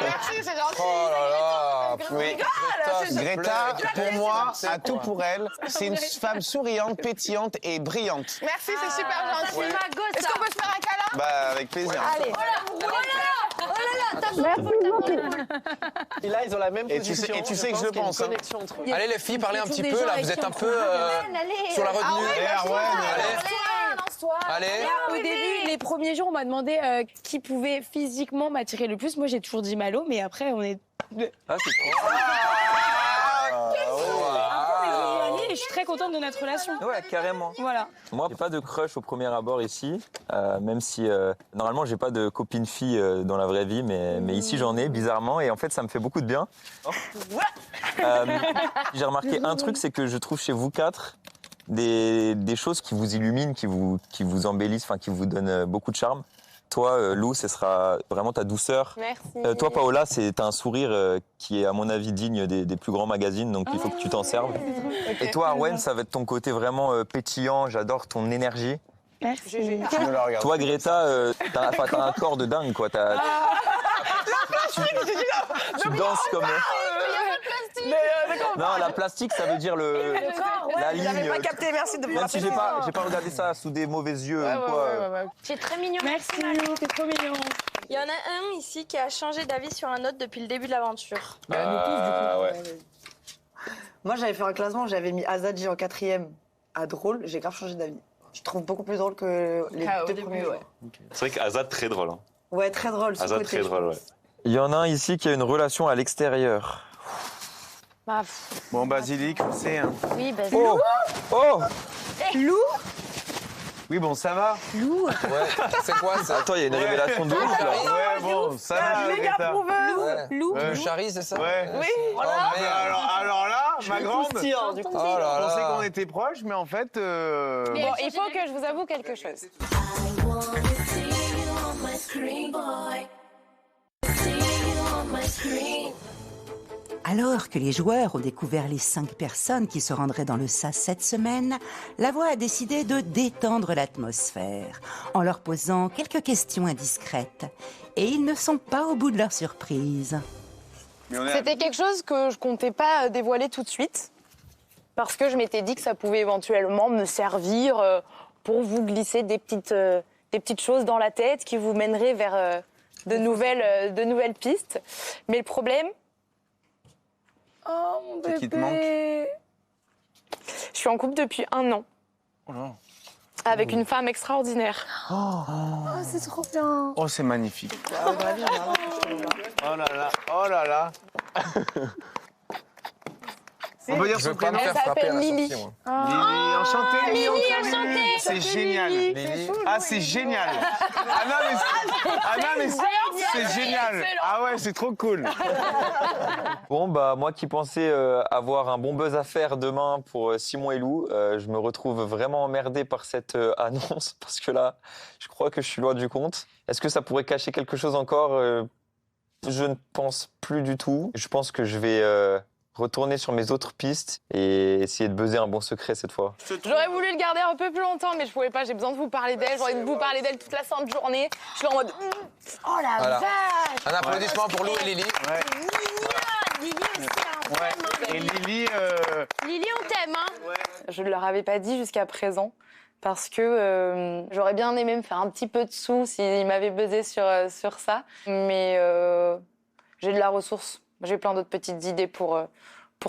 Speaker 15: Merci, c'est gentil.
Speaker 7: Oh là là,
Speaker 15: Je
Speaker 7: oui.
Speaker 15: rigole,
Speaker 7: Greta, pour moi,
Speaker 15: c'est
Speaker 7: a tout pour elle. C'est une femme souriante, pétillante et brillante.
Speaker 15: Merci, c'est super gentil.
Speaker 18: c'est ma gosse,
Speaker 15: Est-ce qu'on peut se faire un câlin?
Speaker 7: Bah, avec plaisir.
Speaker 15: Allez.
Speaker 8: Et là, ils ont la même
Speaker 7: Et tu
Speaker 8: position.
Speaker 7: sais- et tu sais que je le
Speaker 8: qu'il y a une
Speaker 7: pense, hein.
Speaker 8: connexion entre eux.
Speaker 12: Allez les filles, parlez un petit
Speaker 18: Des
Speaker 12: peu
Speaker 18: gens
Speaker 12: là,
Speaker 18: avec
Speaker 12: vous êtes
Speaker 18: qui
Speaker 12: un
Speaker 18: on
Speaker 12: peu
Speaker 18: allez,
Speaker 12: sur la retenue.
Speaker 3: Au début, les premiers jours, on m'a demandé qui pouvait physiquement m'attirer le plus. Moi, j'ai toujours dit Malo, mais après, on est.
Speaker 11: Ah, c'est trop.
Speaker 3: Et je suis très contente de notre relation.
Speaker 11: Ouais, carrément.
Speaker 3: Voilà.
Speaker 11: Moi, j'ai pas de crush au premier abord ici, même si normalement j'ai pas de copine fille dans la vraie vie, mais ici j'en ai bizarrement et en fait ça me fait beaucoup de bien. J'ai remarqué un truc, c'est que je trouve chez vous quatre des choses qui vous illuminent, qui vous embellissent, enfin qui vous donnent beaucoup de charme. Toi, Lou, ce sera vraiment ta douceur.
Speaker 3: Merci.
Speaker 11: Toi, Paola, t'as un sourire qui est, à mon avis, digne des plus grands magazines, donc il faut que tu t'en serves. Et toi, Arwen, ça va être ton côté vraiment pétillant. J'adore ton énergie.
Speaker 3: Merci.
Speaker 7: Tu me la regardes.
Speaker 11: Toi, Greta, t'as un corps de dingue, quoi. Tu danses comme... Non, la plastique, ça veut dire la ligne.
Speaker 16: J'avais pas capté, merci de me
Speaker 11: Même si
Speaker 16: rappeler.
Speaker 11: j'ai pas regardé ça sous des mauvais yeux ou quoi.
Speaker 18: C'est très mignon.
Speaker 3: Merci, t'es trop mignon.
Speaker 18: Il y en a un ici qui a changé d'avis sur un autre depuis le début de l'aventure.
Speaker 6: Ouais.
Speaker 16: Moi, j'avais fait un classement, j'avais mis Azadji en 4e à drôle, j'ai grave changé d'avis. Je trouve beaucoup plus drôle que les deux premiers jours.
Speaker 6: C'est vrai qu'Azad, très drôle. Hein.
Speaker 16: Ouais, très drôle. ce
Speaker 6: Azad,
Speaker 16: côté,
Speaker 6: très
Speaker 16: je
Speaker 6: drôle,
Speaker 16: pense.
Speaker 6: ouais.
Speaker 11: Il y en a un ici qui a une relation à l'extérieur.
Speaker 7: Bon, Basilic, on sait. Hein.
Speaker 18: Oui, bah,
Speaker 11: Oh
Speaker 15: Lou?
Speaker 7: Oui, bon, ça va.
Speaker 15: Lou?
Speaker 12: Ouais, c'est quoi ça?
Speaker 11: Attends, il y a une révélation de ouf, là.
Speaker 7: Ouais, bon, ça va,
Speaker 15: Méga
Speaker 7: Greta.
Speaker 15: prouveuse.
Speaker 12: Lou Chari, c'est ça?
Speaker 7: Ouais.
Speaker 15: Oui.
Speaker 12: Oh, merde.
Speaker 7: Alors là, ma grande,
Speaker 16: Croustillant, du coup.
Speaker 12: Oh là
Speaker 7: on sait
Speaker 12: là.
Speaker 7: qu'on était proches, mais en fait...
Speaker 3: Bon, il faut que je vous avoue quelque chose.
Speaker 1: Alors que les joueurs ont découvert les 5 personnes qui se rendraient dans le SAS cette semaine, la voix a décidé de détendre l'atmosphère en leur posant quelques questions indiscrètes. Et ils ne sont pas au bout de leur surprise.
Speaker 3: C'était quelque chose que je comptais pas dévoiler tout de suite, parce que je m'étais dit que ça pouvait éventuellement me servir pour vous glisser des petites choses dans la tête qui vous mèneraient vers de nouvelles pistes. Mais le problème... Oh, mon bébé.
Speaker 7: Qui te manque?
Speaker 3: Je suis en couple depuis 1 an,
Speaker 7: Oh là.
Speaker 3: avec une femme extraordinaire.
Speaker 15: Oh, c'est trop bien.
Speaker 7: Oh, c'est magnifique.
Speaker 16: Ah, dans la vie,
Speaker 7: Oh là là, oh là là. On peut dire
Speaker 12: Je
Speaker 7: son
Speaker 12: veux pas me
Speaker 7: prénom.
Speaker 12: faire frapper à la
Speaker 9: Lily.
Speaker 12: sortie, moi.
Speaker 7: Lily, enchanté, Lily.
Speaker 9: Lily, enchantée.
Speaker 7: C'est génial.
Speaker 12: Lily.
Speaker 7: Ah, c'est génial. Ah non, mais c'est génial. Ah ouais, c'est trop cool.
Speaker 11: Bon, bah, moi qui pensais avoir un bon buzz à faire demain pour Simon et Lou, je me retrouve vraiment emmerdé par cette annonce parce que là, je crois que je suis loin du compte. Est-ce que ça pourrait cacher quelque chose encore Je ne pense plus du tout. Je pense que je vais retourner sur mes autres pistes et essayer de buzzer un bon secret cette fois.
Speaker 3: J'aurais voulu le garder un peu plus longtemps, mais je pouvais pas. J'ai besoin de vous parler d'elle. J'ai envie de vous parler d'elle toute la sainte journée. Je suis en mode.
Speaker 9: Oh la
Speaker 12: Voilà.
Speaker 9: vache.
Speaker 12: Un applaudissement pour Lou et Lily.
Speaker 9: Lily aussi, hein.
Speaker 7: Et Lily,
Speaker 3: Lily, on t'aime, hein. Je ne leur avais pas dit jusqu'à présent. Parce que j'aurais bien aimé me faire un petit peu de sous s'ils m'avaient buzzé sur ça. Mais j'ai de la ressource. J'ai plein d'autres petites idées pour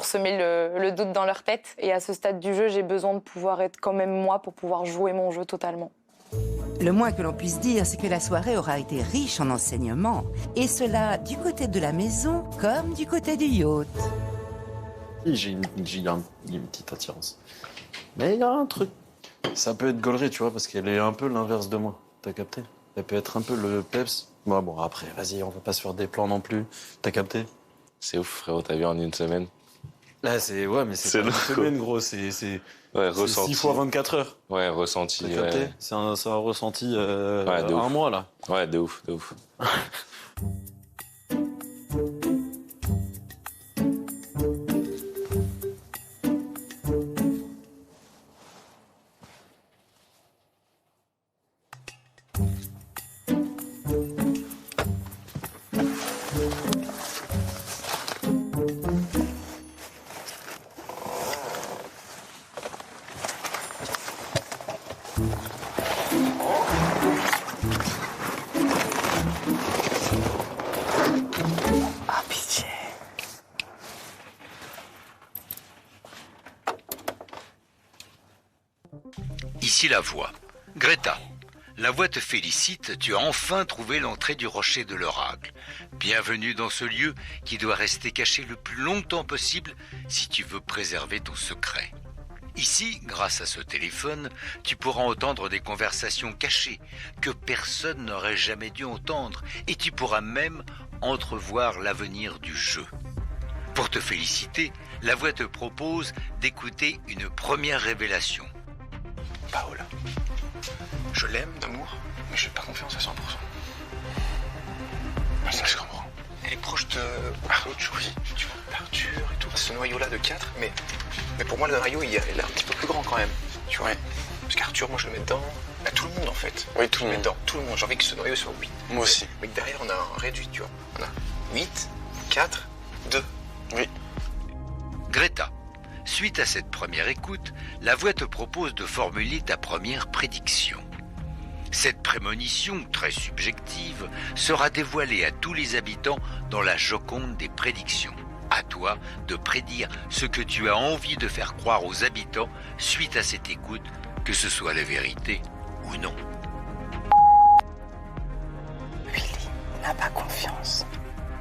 Speaker 3: semer le doute dans leur tête. Et à ce stade du jeu, j'ai besoin de pouvoir être quand même moi pour pouvoir jouer mon jeu totalement.
Speaker 1: Le moins que l'on puisse dire, c'est que la soirée aura été riche en enseignements. Et cela du côté de la maison comme du côté du yacht.
Speaker 13: J'ai une petite attirance. Mais il y a un truc. Ça peut être gaulerie, tu vois, parce qu'elle est un peu l'inverse de moi. T'as capté? Elle peut être un peu le peps. Bon, après, vas-y, on va pas se faire des plans non plus. T'as capté?
Speaker 6: C'est ouf, frérot, t'as vu en une semaine?
Speaker 13: Là, ouais, mais c'est pas une semaine, gros. C'est
Speaker 6: ressenti.
Speaker 13: 6 fois 24 heures.
Speaker 6: Ouais, ressenti.
Speaker 13: T'as capté?
Speaker 6: Ouais.
Speaker 13: C'est un ressenti
Speaker 6: De
Speaker 13: un
Speaker 6: ouf.
Speaker 13: mois, là.
Speaker 6: Ouais, de ouf, de ouf.
Speaker 1: Ah, pitié.
Speaker 10: Ici la voix. Greta, la voix te félicite, tu as enfin trouvé l'entrée du rocher de l'oracle. Bienvenue dans ce lieu qui doit rester caché le plus longtemps possible si tu veux préserver ton secret. Ici, grâce à ce téléphone, tu pourras entendre des conversations cachées que personne n'aurait jamais dû entendre et tu pourras même entrevoir l'avenir du jeu. Pour te féliciter, la voix te propose d'écouter une première révélation.
Speaker 12: Paola, je l'aime d'amour, mais je n'ai pas confiance à 100%. Ça, je comprends. Elle est proche de d'autres choses. Tu vois, d'Arthur et tout. Ce noyau-là de 4, mais pour moi, le noyau, il est un petit peu plus grand quand même. Tu vois, parce qu'Arthur, moi, je le mets dedans. Bah, tout le monde, en fait. Oui, tout le monde. Dedans. Tout le monde. J'ai envie que ce noyau soit 8. Moi aussi. Mais que derrière, on a un réduit, tu vois. On a 8, 4, 2. Oui.
Speaker 10: Greta, suite à cette première écoute, la voix te propose de formuler ta première prédiction. Cette prémonition, très subjective, sera dévoilée à tous les habitants dans la Joconde des prédictions. À toi de prédire ce que tu as envie de faire croire aux habitants suite à cette écoute, que ce soit la vérité ou non.
Speaker 15: Willy n'a pas confiance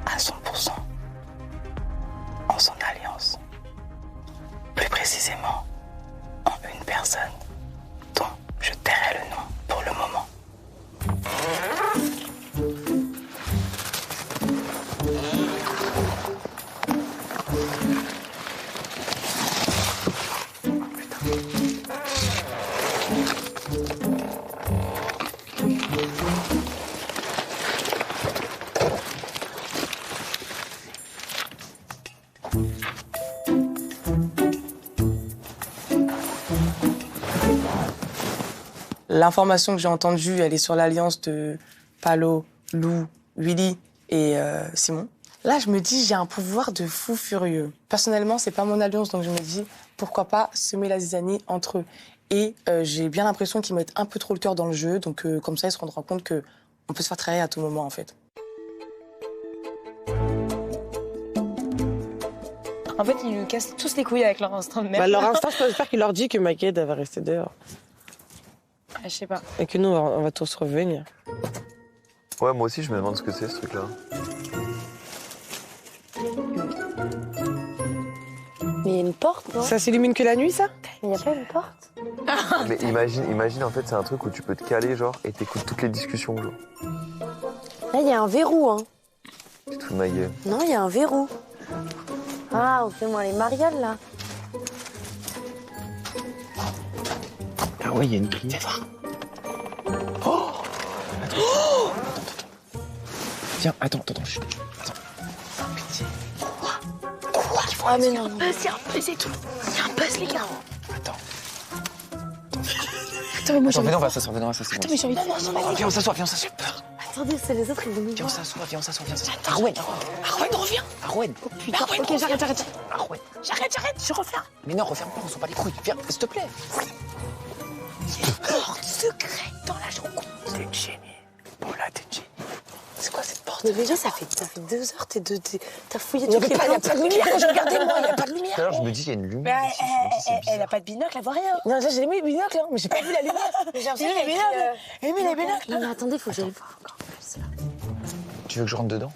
Speaker 15: à 100% en son alliance. Plus précisément, en une personne dont je tairai le nom pour le moment. L'information que j'ai entendue, elle est sur l'alliance de Palo, Lou, Willy et Simon. Là, je me dis, j'ai un pouvoir de fou furieux. Personnellement, c'est pas mon alliance, donc je me dis, pourquoi pas semer la zizanie entre eux. Et j'ai bien l'impression qu'ils mettent un peu trop le cœur dans le jeu, donc comme ça, ils se rendront compte qu'on peut se faire trahir à tout moment, en fait.
Speaker 9: En fait, ils nous cassent tous les couilles avec leur instinct de merde.
Speaker 15: Bah, leur instinct, j'espère qu'il leur dit que Maquette va rester dehors.
Speaker 9: Je sais pas.
Speaker 15: Et que nous, on va tous revenir.
Speaker 11: Ouais, moi aussi, je me demande ce que c'est, ce truc-là.
Speaker 15: Mais
Speaker 9: Mais il y a une porte, non?
Speaker 15: Ça s'illumine que la nuit, ça?
Speaker 9: Il n'y a pas une porte?
Speaker 19: Mais imagine, en fait, c'est un truc où tu peux te caler, genre, et t'écoutes toutes les discussions, genre.
Speaker 9: Là, il y a un verrou, hein.
Speaker 19: Tu te fous de ma gueule.
Speaker 9: Non, il y a un verrou. Ah, on fait moins les mariales, là.
Speaker 7: Ah ouais, il y a une clé. Viens voir. Oh, Viens, attends. Chut. Attends. Pitié. Quoi?
Speaker 9: Ah, mais non. Il y a un buzz et tout. Il y a un buzz, les gars.
Speaker 7: Attends,
Speaker 9: mais moi,
Speaker 7: venez, on va s'asseoir.
Speaker 9: Attends, mais j'ai envie de voir.
Speaker 7: Viens, on s'assoit.
Speaker 9: Attendez, c'est les autres, ils vont nous
Speaker 7: Viens, on
Speaker 9: voir.
Speaker 7: s'assoit.
Speaker 9: Arwen, reviens.
Speaker 7: Arwen.
Speaker 9: Oh putain, ok, j'arrête.
Speaker 7: Arwen.
Speaker 9: J'arrête, je referme.
Speaker 7: Mais non, referme pas, on s'en bat les couilles. Viens, s'il te plaît.
Speaker 9: Il y a une porte secrète dans la joconde.
Speaker 7: T'es une génie. Paula, t'es une génie. C'est quoi cette porte?
Speaker 9: Mais déjà, ça fait 2 heures, t'as fouillé
Speaker 15: Il n'y
Speaker 9: toutes les
Speaker 15: a
Speaker 9: plantes.
Speaker 15: pas de lumière quand je regardais, moi, il n'y a pas de lumière.
Speaker 19: Tout à l'heure, je me dis qu'il y a une lumière.
Speaker 15: Mais
Speaker 19: ici, je me dis, c'est bizarre.
Speaker 15: elle a pas de binocle, elle voit rien. Non, là, j'ai mis les binocles, hein, mais j'ai pas vu la lumière. J'ai mis les binocles. J'ai mis les binocles.
Speaker 9: Non, mais attendez, faut que j'aille voir encore plus, là.
Speaker 19: Tu veux que je rentre dedans?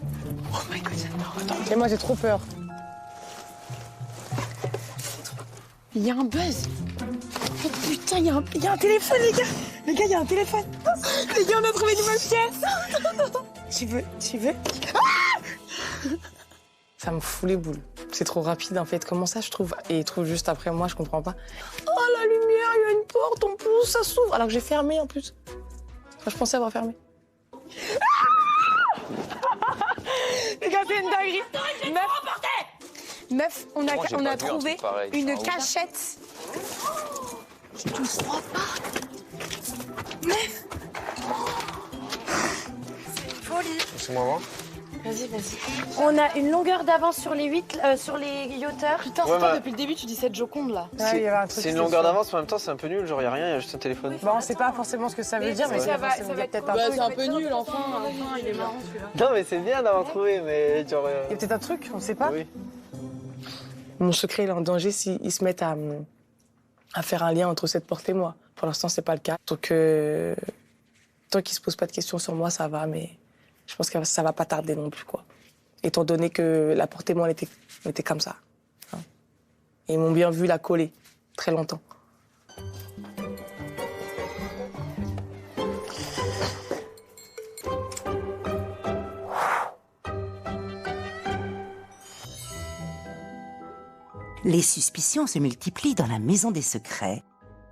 Speaker 7: Oh my god, attends.
Speaker 15: Et moi, j'ai trop peur.
Speaker 9: Il y a un buzz. Oh putain, il y a un téléphone, les gars. Les gars, il y a un téléphone. Les gars, on a trouvé une nouvelle pièce.
Speaker 15: Tu veux Ça me fout les boules. C'est trop rapide, en fait. Comment ça, je trouve? Et il trouve juste après moi, je comprends pas. Oh, la lumière, il y a une porte, en plus, ça s'ouvre. Alors que j'ai fermé, en plus. Enfin, je pensais avoir fermé. Les gars, c'est une dinguerie. Meuf, on a trouvé une cachette.
Speaker 9: Je te crois pas.
Speaker 15: Meuf.
Speaker 9: C'est une folie.
Speaker 19: Laisse-moi voir.
Speaker 9: Vas-y. On a une longueur d'avance sur les yachteurs.
Speaker 3: Putain, c'est toi, depuis le début, tu dis cette Joconde, là.
Speaker 8: C'est une longueur d'avance, mais en même temps, c'est un peu nul. Genre, y a rien, y a juste un téléphone.
Speaker 15: Bon, on sait pas forcément ce que ça veut dire, mais ça va peut-être un truc.
Speaker 3: C'est un peu nul, enfin, il est marrant, celui-là.
Speaker 8: Non, mais c'est bien d'avoir trouvé, mais genre.
Speaker 15: Il y a peut-être un truc, on sait pas.
Speaker 8: Oui.
Speaker 15: Mon secret, il est en danger s'ils se mettent à faire un lien entre cette porte et moi. Pour l'instant, c'est pas le cas. Donc, tant qu'ils se posent pas de questions sur moi, ça va, mais je pense que ça va pas tarder non plus, quoi. Étant donné que la porte et moi, on était comme ça. Hein. Et ils m'ont bien vu la coller très longtemps.
Speaker 1: Les suspicions se multiplient dans la maison des secrets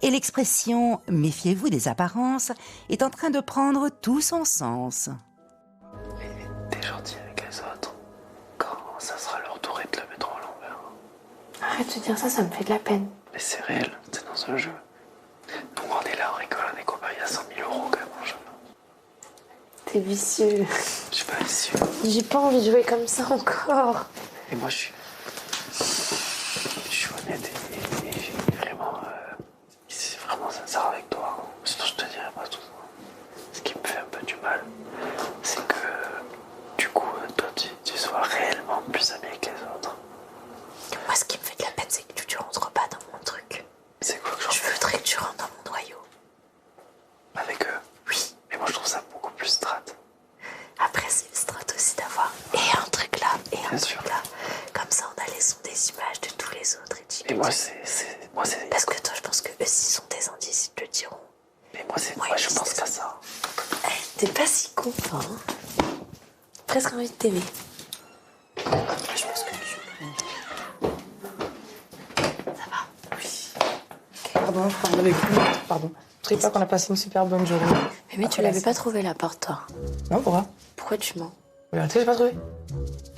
Speaker 1: et l'expression « méfiez-vous des apparences » est en train de prendre tout son sens.
Speaker 7: T'es gentil avec les autres. Quand ça sera leur tour, ils te le mettront à l'envers.
Speaker 9: Arrête de dire ça me fait de la peine.
Speaker 7: Mais c'est réel, c'est dans un jeu. Nous, on est là, on rigole, on est copains, il y a 100 000 € quand même en jeu.
Speaker 9: T'es vicieux.
Speaker 7: Je suis pas vicieux.
Speaker 9: J'ai pas envie de jouer comme ça encore.
Speaker 7: Et moi, je suis honnête et j'ai vraiment. C'est vraiment sincère avec toi. Sinon, je te dirais pas tout ça. Ce qui me fait un peu du mal, c'est que du coup, toi, tu sois réellement plus ami avec les autres.
Speaker 9: Moi, ce qui me fait de la peine, c'est que tu rentres pas dans mon truc.
Speaker 7: C'est quoi que
Speaker 9: je voudrais que tu rentres dans mon noyau.
Speaker 7: Avec eux?
Speaker 9: Oui.
Speaker 7: Mais moi, je trouve ça beaucoup plus strat.
Speaker 9: Après, c'est une strat aussi d'avoir et un truc là et un
Speaker 7: Bien
Speaker 9: truc
Speaker 7: sûr.
Speaker 9: là. Comme ça, on a les sons des images de tous les autres.
Speaker 7: Et moi, c'est.
Speaker 9: Parce que toi, je pense que eux, s'ils ont des indices, ils te le diront.
Speaker 7: Mais moi, je pense qu'à ça.
Speaker 9: T'es pas si con, toi. Hein. Presque envie de t'aimer. Je pense que tu... Ça va? Oui.
Speaker 15: Pardon, je parle avec vous. Pardon. Je ne pas qu'on a passé une super bonne journée.
Speaker 9: Mais tu l'avais pas trouvé la porte, toi?
Speaker 15: Non, pourquoi?
Speaker 9: Pourquoi tu mens?
Speaker 15: La vérité, j'ai pas trouvé.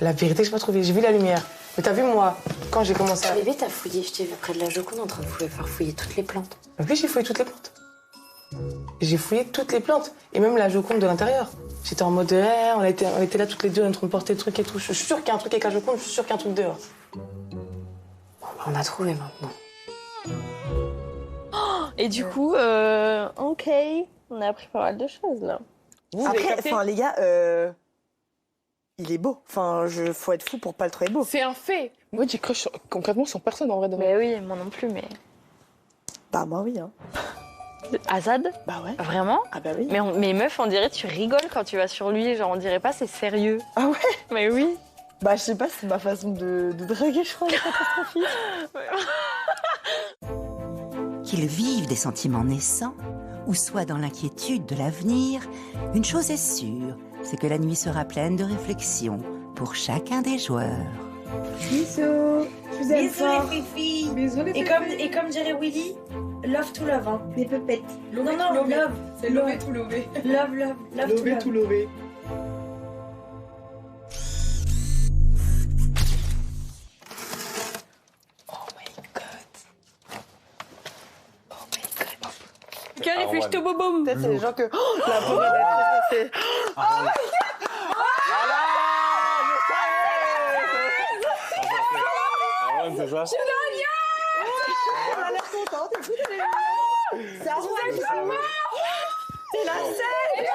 Speaker 15: La vérité, j'ai pas trouvé. J'ai vu la lumière. Mais t'as vu, moi, quand j'ai commencé à...
Speaker 9: Mais vite, t'as fouillé. Je t'ai vu près de la Joconde en train de faire fouiller toutes les plantes.
Speaker 15: Oui, j'ai fouillé toutes les plantes. J'ai fouillé toutes les plantes. Et même la Joconde de l'intérieur. J'étais en mode, on était là toutes les deux en train de porter le truc et tout. Je suis sûre qu'il y a un truc avec la Joconde, je suis sûre qu'il y a un truc dehors.
Speaker 9: Bon, on a trouvé maintenant.
Speaker 3: Et du coup, ok, on a appris pas mal de choses, là.
Speaker 16: Après, enfin, les gars, il est beau. Enfin, faut être fou pour pas le trouver beau.
Speaker 2: C'est un fait. Moi, j'ai crush concrètement sur personne en vrai de vrai.
Speaker 3: Mais oui, moi non plus, mais.
Speaker 16: Bah, moi, oui. Hein.
Speaker 3: Azad?
Speaker 16: Bah ouais.
Speaker 3: Vraiment?
Speaker 16: Ah bah oui.
Speaker 3: Mais meuf, on dirait tu rigoles quand tu vas sur lui, genre on dirait pas c'est sérieux.
Speaker 16: Ah ouais?
Speaker 3: Mais oui.
Speaker 16: Bah, je sais pas, c'est ma façon de draguer, je crois, catastrophique.
Speaker 1: Qu'ils vivent des sentiments naissants ou soient dans l'inquiétude de l'avenir, une chose est sûre, c'est que la nuit sera pleine de réflexions pour chacun des joueurs.
Speaker 9: Bisous. Je vous aime
Speaker 18: Bisous
Speaker 9: fort.
Speaker 18: les filles.
Speaker 9: Bisous les
Speaker 18: Et comme dirait Willy, love to love, hein.
Speaker 9: Des pepettes.
Speaker 18: Non, love.
Speaker 9: C'est love to love.
Speaker 18: Love to love.
Speaker 3: Quel réfléchit au boum.
Speaker 16: Peut-être c'est les gens que. Oh, la pauvre d'être c'est. Oh my god!
Speaker 13: C'est ça.
Speaker 16: Je suis elle a l'air contente, écoute, elle est. C'est arrondissement. C'est la scène.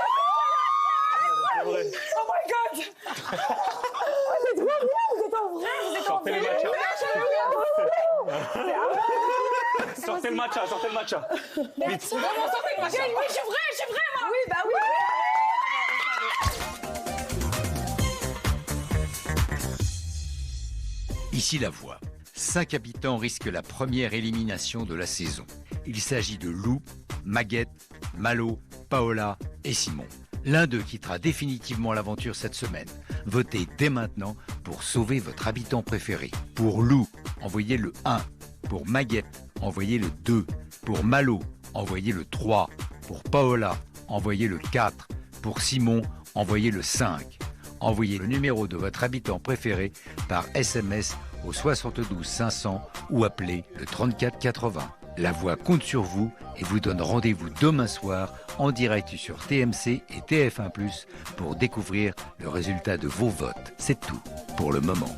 Speaker 16: Oh my god! Oh, c'est trop bien, vous êtes en vrai, vous êtes en
Speaker 13: Sortez
Speaker 16: vrai.
Speaker 13: le matcha.
Speaker 16: C'est
Speaker 13: Sortez le matcha, sortez le matcha. Vite.
Speaker 16: Vraiment, sortez le matcha. Oui, je suis vrai, moi. Oui, bah oui.
Speaker 10: Ici la voix. 5 habitants risquent la première élimination de la saison. Il s'agit de Lou, Maguette, Malo, Paola et Simon. L'un d'eux quittera définitivement l'aventure cette semaine. Votez dès maintenant pour sauver votre habitant préféré. Pour Lou, envoyez le 1. Pour Maguette, envoyez le 2. Pour Malo, envoyez le 3. Pour Paola, envoyez le 4. Pour Simon, envoyez le 5. Envoyez le numéro de votre habitant préféré par SMS au 72 500 ou appelez le 34 80. La voix compte sur vous et vous donne rendez-vous demain soir en direct sur TMC et TF1+ pour découvrir le résultat de vos votes. C'est tout pour le moment.